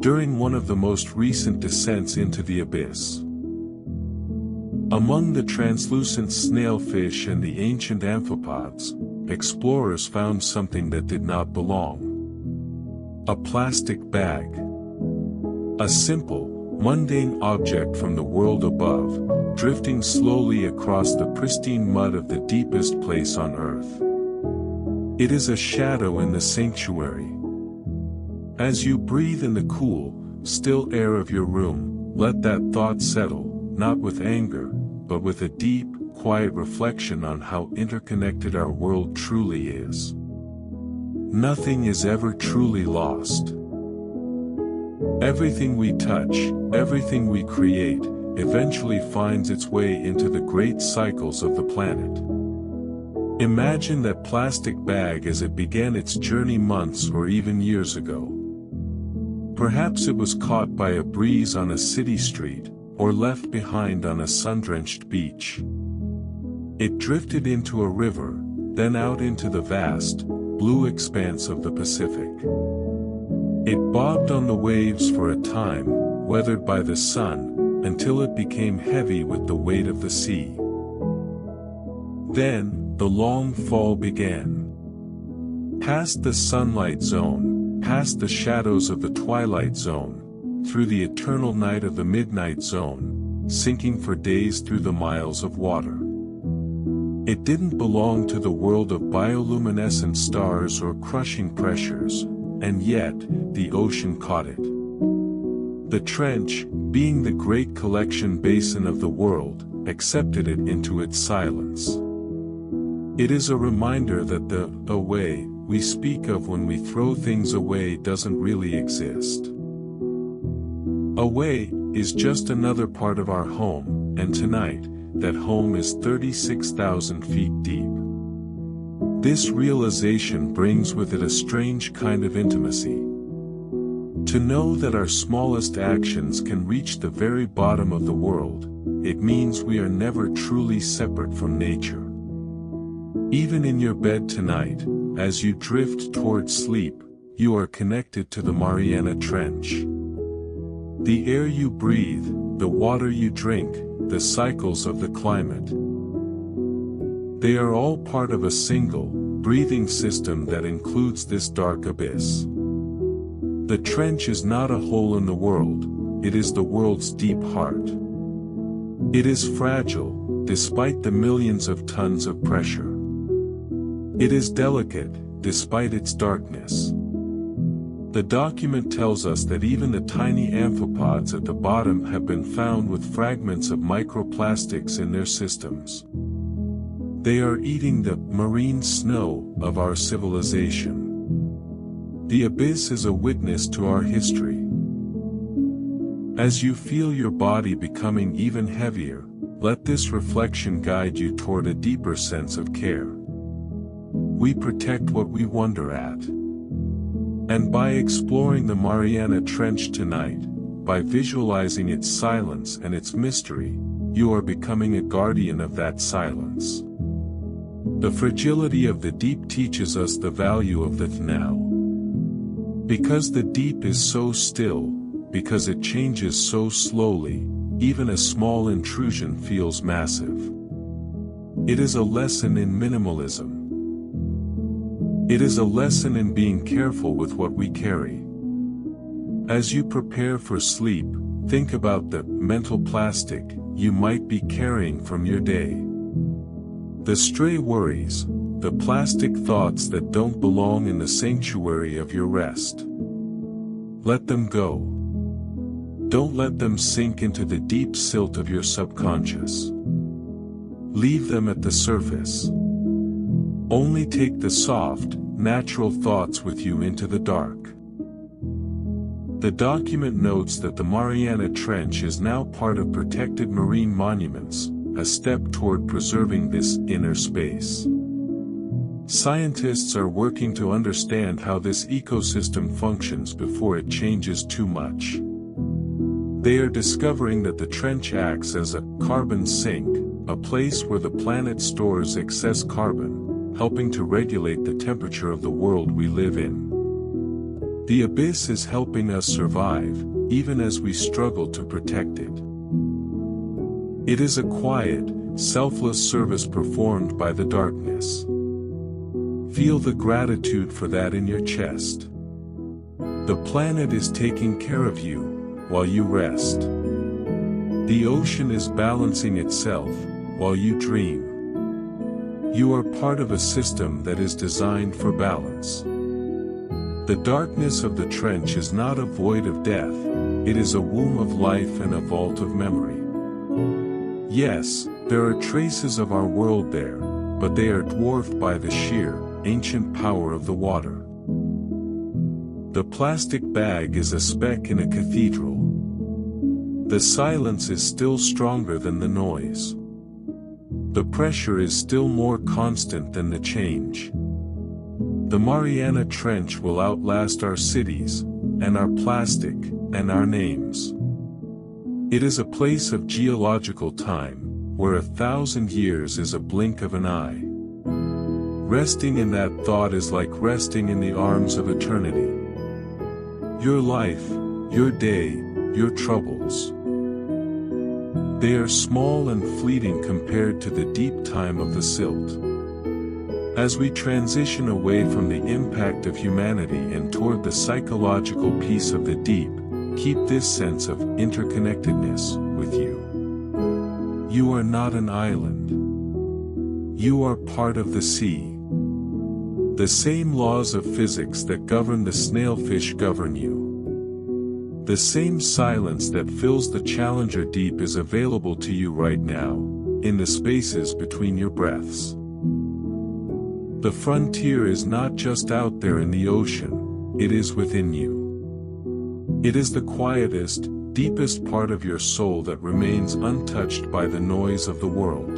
Speaker 1: During one of the most recent descents into the abyss, among the translucent snailfish and the ancient amphipods, explorers found something that did not belong. A plastic bag. A simple, mundane object from the world above, drifting slowly across the pristine mud of the deepest place on Earth. It is a shadow in the sanctuary. As you breathe in the cool, still air of your room, let that thought settle, not with anger, but with a deep, quiet reflection on how interconnected our world truly is. Nothing is ever truly lost. Everything we touch, everything we create, eventually finds its way into the great cycles of the planet. Imagine that plastic bag as it began its journey months or even years ago. Perhaps it was caught by a breeze on a city street, or left behind on a sun-drenched beach. It drifted into a river, then out into the vast, blue expanse of the Pacific. It bobbed on the waves for a time, weathered by the sun, until it became heavy with the weight of the sea. Then, the long fall began. Past the sunlight zone, past the shadows of the twilight zone, through the eternal night of the midnight zone, sinking for days through the miles of water. It didn't belong to the world of bioluminescent stars or crushing pressures, and yet, the ocean caught it. The trench, being the great collection basin of the world, accepted it into its silence. It is a reminder that the away we speak of when we throw things away doesn't really exist. Away is just another part of our home, and tonight, that home is 36,000 feet deep. This realization brings with it a strange kind of intimacy. To know that our smallest actions can reach the very bottom of the world, it means we are never truly separate from nature. Even in your bed tonight, as you drift toward sleep, you are connected to the Mariana Trench. The air you breathe, the water you drink, the cycles of the climate. They are all part of a single, breathing system that includes this dark abyss. The trench is not a hole in the world, it is the world's deep heart. It is fragile, despite the millions of tons of pressure. It is delicate, despite its darkness. The document tells us that even the tiny amphipods at the bottom have been found with fragments of microplastics in their systems. They are eating the marine snow of our civilization. The abyss is a witness to our history. As you feel your body becoming even heavier, let this reflection guide you toward a deeper sense of care. We protect what we wonder at. And by exploring the Mariana Trench tonight, by visualizing its silence and its mystery, you are becoming a guardian of that silence. The fragility of the deep teaches us the value of the now. Because the deep is so still, because it changes so slowly, even a small intrusion feels massive. It is a lesson in minimalism. It is a lesson in being careful with what we carry. As you prepare for sleep, think about the mental plastic you might be carrying from your day. The stray worries, the plastic thoughts that don't belong in the sanctuary of your rest. Let them go. Don't let them sink into the deep silt of your subconscious. Leave them at the surface. Only take the soft, natural thoughts with you into the dark. The document notes that the Mariana Trench is now part of protected marine monuments, a step toward preserving this inner space. Scientists are working to understand how this ecosystem functions before it changes too much. They are discovering that the trench acts as a carbon sink, a place where the planet stores excess carbon, helping to regulate the temperature of the world we live in. The abyss is helping us survive, even as we struggle to protect it. It is a quiet, selfless service performed by the darkness. Feel the gratitude for that in your chest. The planet is taking care of you, while you rest. The ocean is balancing itself, while you dream. You are part of a system that is designed for balance. The darkness of the trench is not a void of death, it is a womb of life and a vault of memory. Yes, there are traces of our world there, but they are dwarfed by the sheer, ancient power of the water. The plastic bag is a speck in a cathedral. The silence is still stronger than the noise. The pressure is still more constant than the change. The Mariana Trench will outlast our cities, and our plastic, and our names. It is a place of geological time, where 1,000 years is a blink of an eye. Resting in that thought is like resting in the arms of eternity. Your life, your day, your troubles. They are small and fleeting compared to the deep time of the silt. As we transition away from the impact of humanity and toward the psychological peace of the deep, keep this sense of interconnectedness with you. You are not an island. You are part of the sea. The same laws of physics that govern the snailfish govern you. The same silence that fills the Challenger Deep is available to you right now, in the spaces between your breaths. The frontier is not just out there in the ocean, it is within you. It is the quietest, deepest part of your soul that remains untouched by the noise of the world.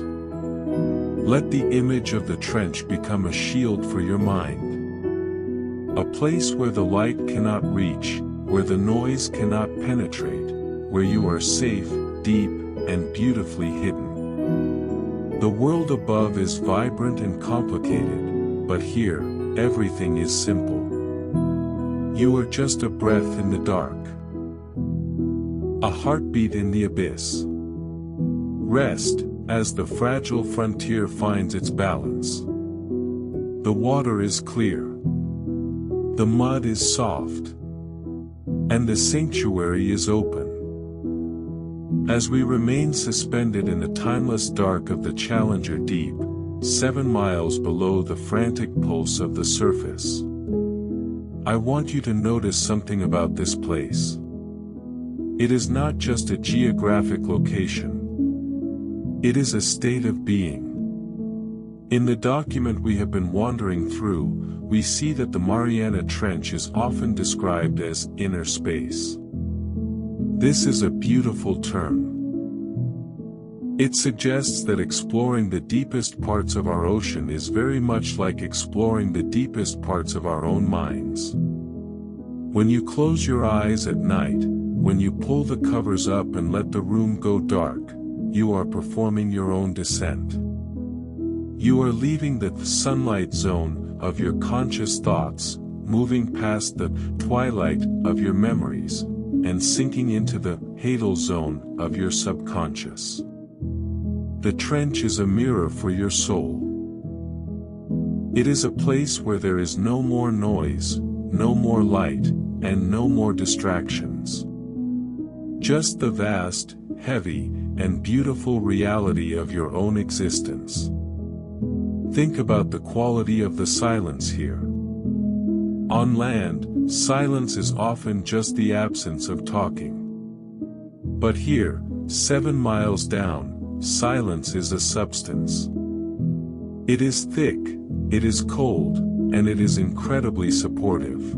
Speaker 1: Let the image of the trench become a shield for your mind. A place where the light cannot reach, where the noise cannot penetrate, where you are safe, deep, and beautifully hidden. The world above is vibrant and complicated, but here, everything is simple. You are just a breath in the dark. A heartbeat in the abyss. Rest, as the fragile frontier finds its balance. The water is clear. The mud is soft. And the sanctuary is open. As we remain suspended in the timeless dark of the Challenger Deep, 7 miles below the frantic pulse of the surface, I want you to notice something about this place. It is not just a geographic location. It is a state of being. In the document we have been wandering through, we see that the Mariana Trench is often described as inner space. This is a beautiful term. It suggests that exploring the deepest parts of our ocean is very much like exploring the deepest parts of our own minds. When you close your eyes at night, when you pull the covers up and let the room go dark, you are performing your own descent. You are leaving the sunlight zone of your conscious thoughts, moving past the twilight of your memories, and sinking into the Hadal Zone of your subconscious. The trench is a mirror for your soul. It is a place where there is no more noise, no more light, and no more distractions. Just the vast, heavy, and beautiful reality of your own existence. Think about the quality of the silence here. On land, silence is often just the absence of talking. But here, 7 miles down, silence is a substance. It is thick, it is cold, and it is incredibly supportive.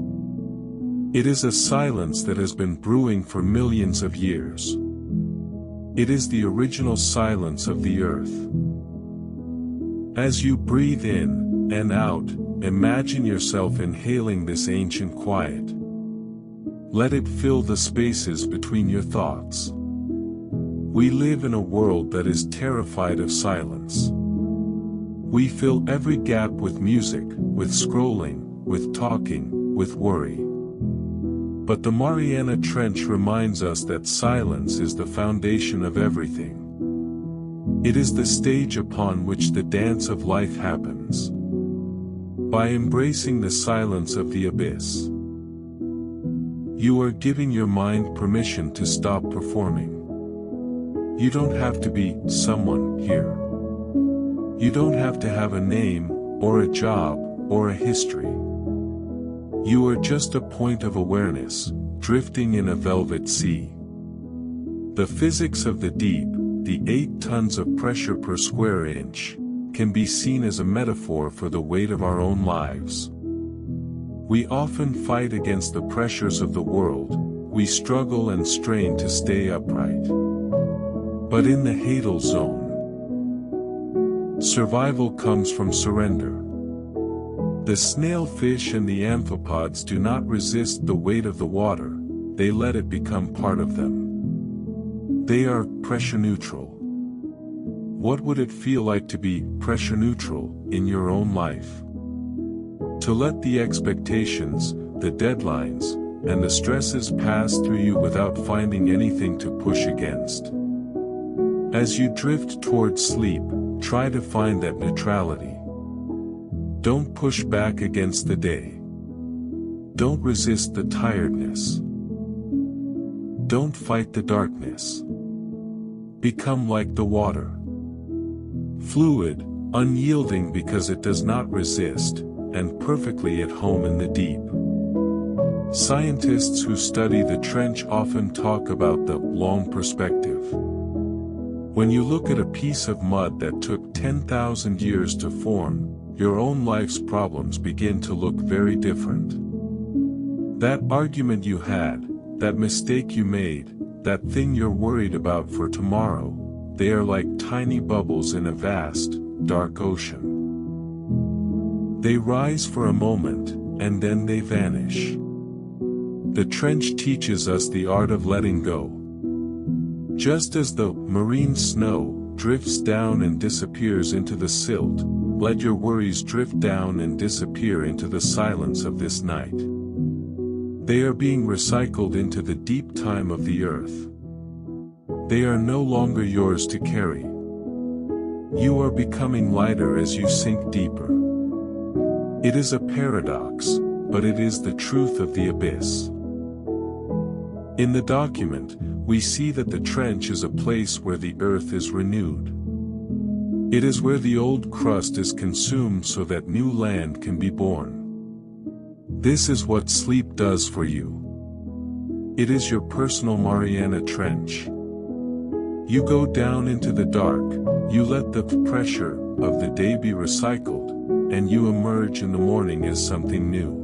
Speaker 1: It is a silence that has been brewing for millions of years. It is the original silence of the earth. As you breathe in and out, imagine yourself inhaling this ancient quiet. Let it fill the spaces between your thoughts. We live in a world that is terrified of silence. We fill every gap with music, with scrolling, with talking, with worry. But the Mariana Trench reminds us that silence is the foundation of everything. It is the stage upon which the dance of life happens. By embracing the silence of the abyss, you are giving your mind permission to stop performing. You don't have to be someone here. You don't have to have a name, or a job, or a history. You are just a point of awareness, drifting in a velvet sea. The physics of the deep, the 8 tons of pressure per square inch, can be seen as a metaphor for the weight of our own lives. We often fight against the pressures of the world, we struggle and strain to stay upright. But in the Hadal Zone, survival comes from surrender. The snailfish and the amphipods do not resist the weight of the water, they let it become part of them. They are pressure neutral. What would it feel like to be pressure neutral in your own life? To let the expectations, the deadlines, and the stresses pass through you without finding anything to push against. As you drift toward sleep, try to find that neutrality. Don't push back against the day. Don't resist the tiredness. Don't fight the darkness. Become like the water. Fluid, unyielding because it does not resist, and perfectly at home in the deep. Scientists who study the trench often talk about the long perspective. When you look at a piece of mud that took 10,000 years to form, your own life's problems begin to look very different. That argument you had, that mistake you made, that thing you're worried about for tomorrow, they are like tiny bubbles in a vast, dark ocean. They rise for a moment, and then they vanish. The trench teaches us the art of letting go. Just as the marine snow drifts down and disappears into the silt, let your worries drift down and disappear into the silence of this night. They are being recycled into the deep time of the earth. They are no longer yours to carry. You are becoming lighter as you sink deeper. It is a paradox, but it is the truth of the abyss. In the document, we see that the trench is a place where the earth is renewed. It is where the old crust is consumed so that new land can be born. This is what sleep does for you. It is your personal Mariana Trench. You go down into the dark, you let the pressure of the day be recycled, and you emerge in the morning as something new.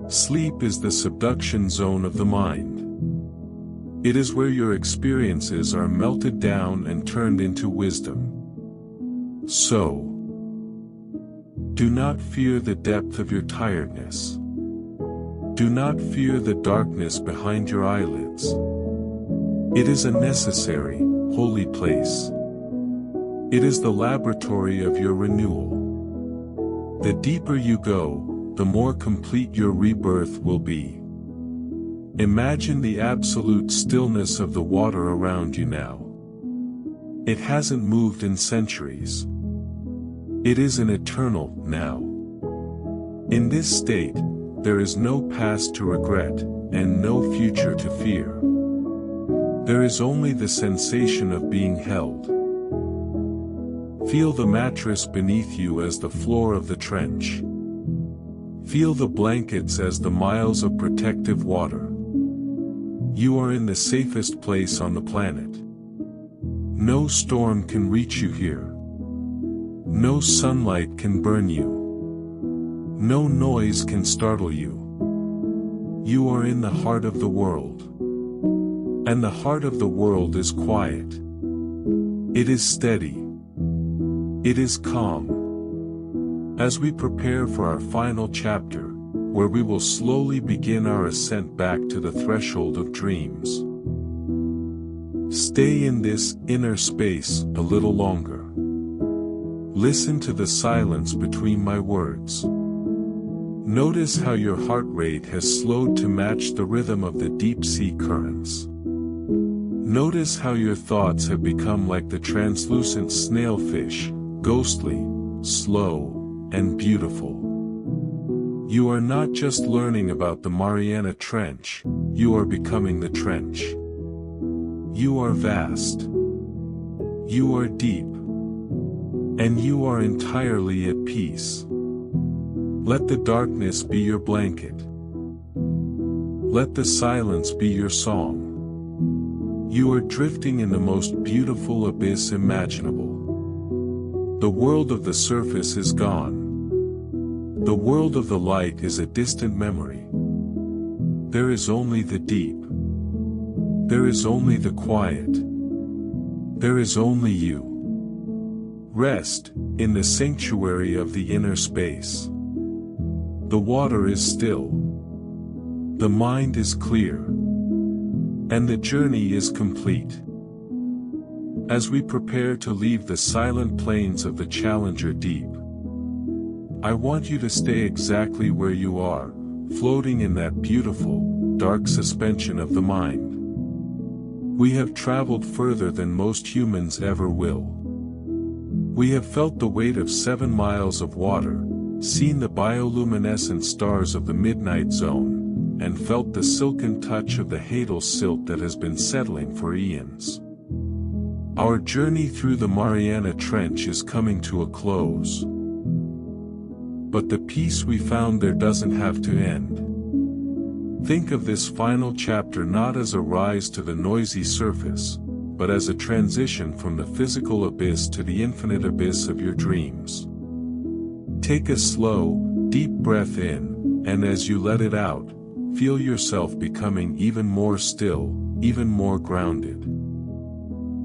Speaker 1: Sleep is the subduction zone of the mind. It is where your experiences are melted down and turned into wisdom. So, do not fear the depth of your tiredness. Do not fear the darkness behind your eyelids. It is a necessary, holy place. It is the laboratory of your renewal. The deeper you go, the more complete your rebirth will be. Imagine the absolute stillness of the water around you now. It hasn't moved in centuries. It is an eternal now. In this state, there is no past to regret, and no future to fear. There is only the sensation of being held. Feel the mattress beneath you as the floor of the trench. Feel the blankets as the miles of protective water. You are in the safest place on the planet. No storm can reach you here. No sunlight can burn you. No noise can startle you. You are in the heart of the world. And the heart of the world is quiet. It is steady. It is calm. As we prepare for our final chapter, where we will slowly begin our ascent back to the threshold of dreams. Stay in this inner space a little longer. Listen to the silence between my words. Notice how your heart rate has slowed to match the rhythm of the deep sea currents. Notice how your thoughts have become like the translucent snailfish, ghostly, slow, and beautiful. You are not just learning about the Mariana Trench, you are becoming the trench. You are vast. You are deep. And you are entirely at peace. Let the darkness be your blanket. Let the silence be your song. You are drifting in the most beautiful abyss imaginable. The world of the surface is gone. The world of the light is a distant memory. There is only the deep. There is only the quiet. There is only you. Rest, in the sanctuary of the inner space. The water is still. The mind is clear. And the journey is complete. As we prepare to leave the silent plains of the Challenger Deep, I want you to stay exactly where you are, floating in that beautiful, dark suspension of the mind. We have traveled further than most humans ever will. We have felt the weight of 7 miles of water, seen the bioluminescent stars of the midnight zone, and felt the silken touch of the Hadal silt that has been settling for eons. Our journey through the Mariana Trench is coming to a close. But the peace we found there doesn't have to end. Think of this final chapter not as a rise to the noisy surface, but as a transition from the physical abyss to the infinite abyss of your dreams. Take a slow, deep breath in, and as you let it out, feel yourself becoming even more still, even more grounded.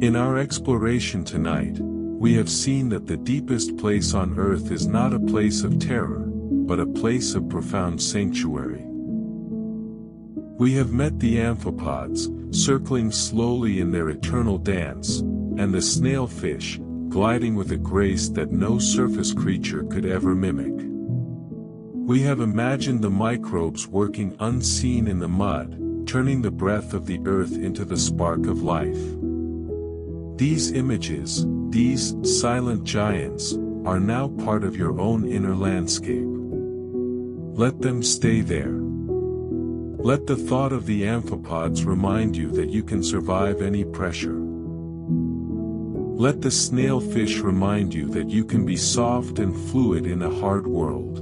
Speaker 1: In our exploration tonight, we have seen that the deepest place on earth is not a place of terror, but a place of profound sanctuary. We have met the amphipods, circling slowly in their eternal dance, and the snailfish, gliding with a grace that no surface creature could ever mimic. We have imagined the microbes working unseen in the mud, turning the breath of the earth into the spark of life. These images, these silent giants, are now part of your own inner landscape. Let them stay there. Let the thought of the amphipods remind you that you can survive any pressure. Let the snailfish remind you that you can be soft and fluid in a hard world.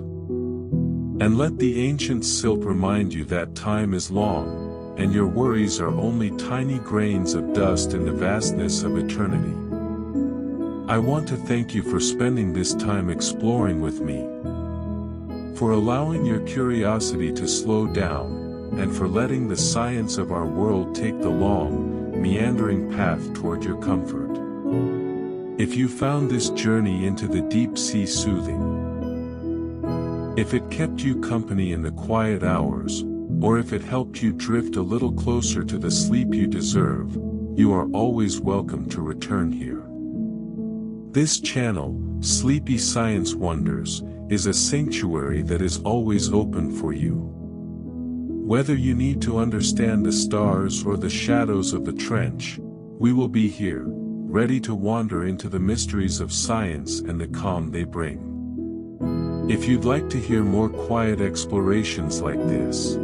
Speaker 1: And let the ancient silt remind you that time is long, and your worries are only tiny grains of dust in the vastness of eternity. I want to thank you for spending this time exploring with me, for allowing your curiosity to slow down, and for letting the science of our world take the long, meandering path toward your comfort. If you found this journey into the deep sea soothing, if it kept you company in the quiet hours, or if it helped you drift a little closer to the sleep you deserve, you are always welcome to return here. This channel, Sleepy Science Wonders, is a sanctuary that is always open for you. Whether you need to understand the stars or the shadows of the trench, we will be here, ready to wander into the mysteries of science and the calm they bring. If you'd like to hear more quiet explorations like this,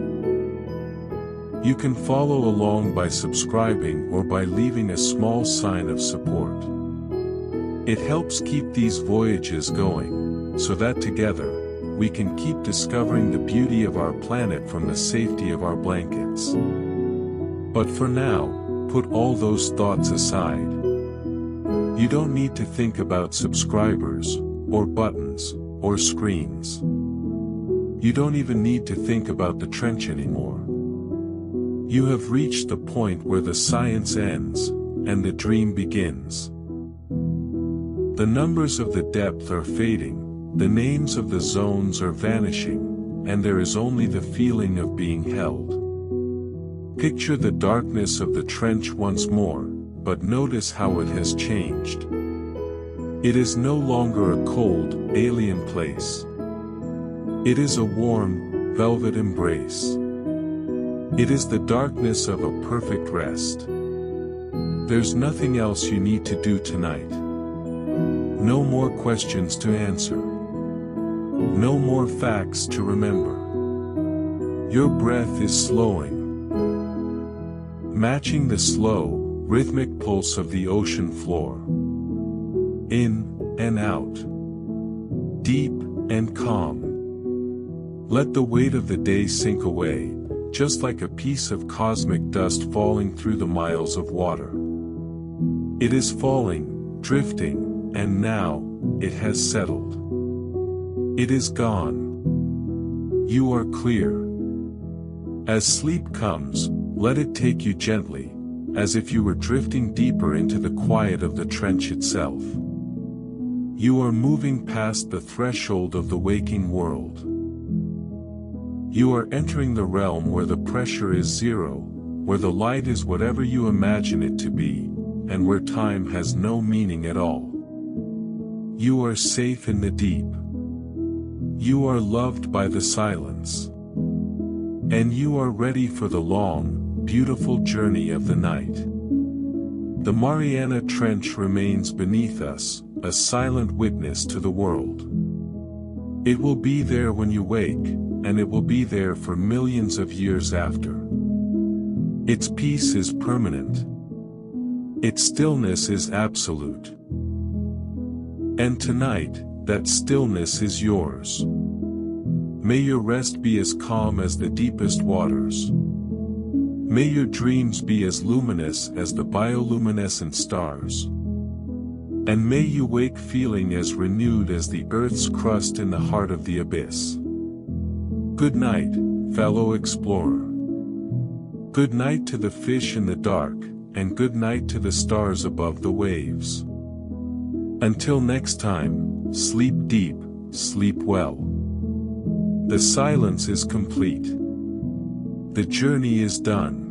Speaker 1: you can follow along by subscribing or by leaving a small sign of support. It helps keep these voyages going, so that together, we can keep discovering the beauty of our planet from the safety of our blankets. But for now, put all those thoughts aside. You don't need to think about subscribers, or buttons, or screens. You don't even need to think about the trench anymore. You have reached the point where the science ends, and the dream begins. The numbers of the depth are fading, the names of the zones are vanishing, and there is only the feeling of being held. Picture the darkness of the trench once more, but notice how it has changed. It is no longer a cold, alien place. It is a warm, velvet embrace. It is the darkness of a perfect rest. There's nothing else you need to do tonight. No more questions to answer. No more facts to remember. Your breath is slowing, matching the slow, rhythmic pulse of the ocean floor. In and out. Deep and calm. Let the weight of the day sink away, just like a piece of cosmic dust falling through the miles of water. It is falling, drifting, and now, it has settled. It is gone. You are clear. As sleep comes, let it take you gently, as if you were drifting deeper into the quiet of the trench itself. You are moving past the threshold of the waking world. You are entering the realm where the pressure is zero, where the light is whatever you imagine it to be, and where time has no meaning at all. You are safe in the deep. You are loved by the silence. And you are ready for the long, beautiful journey of the night. The Mariana Trench remains beneath us, a silent witness to the world. It will be there when you wake, and it will be there for millions of years after. Its peace is permanent. Its stillness is absolute. And tonight, that stillness is yours. May your rest be as calm as the deepest waters. May your dreams be as luminous as the bioluminescent stars. And may you wake feeling as renewed as the Earth's crust in the heart of the abyss. Good night, fellow explorer. Good night to the fish in the dark, and good night to the stars above the waves. Until next time, sleep deep, sleep well. The silence is complete. The journey is done.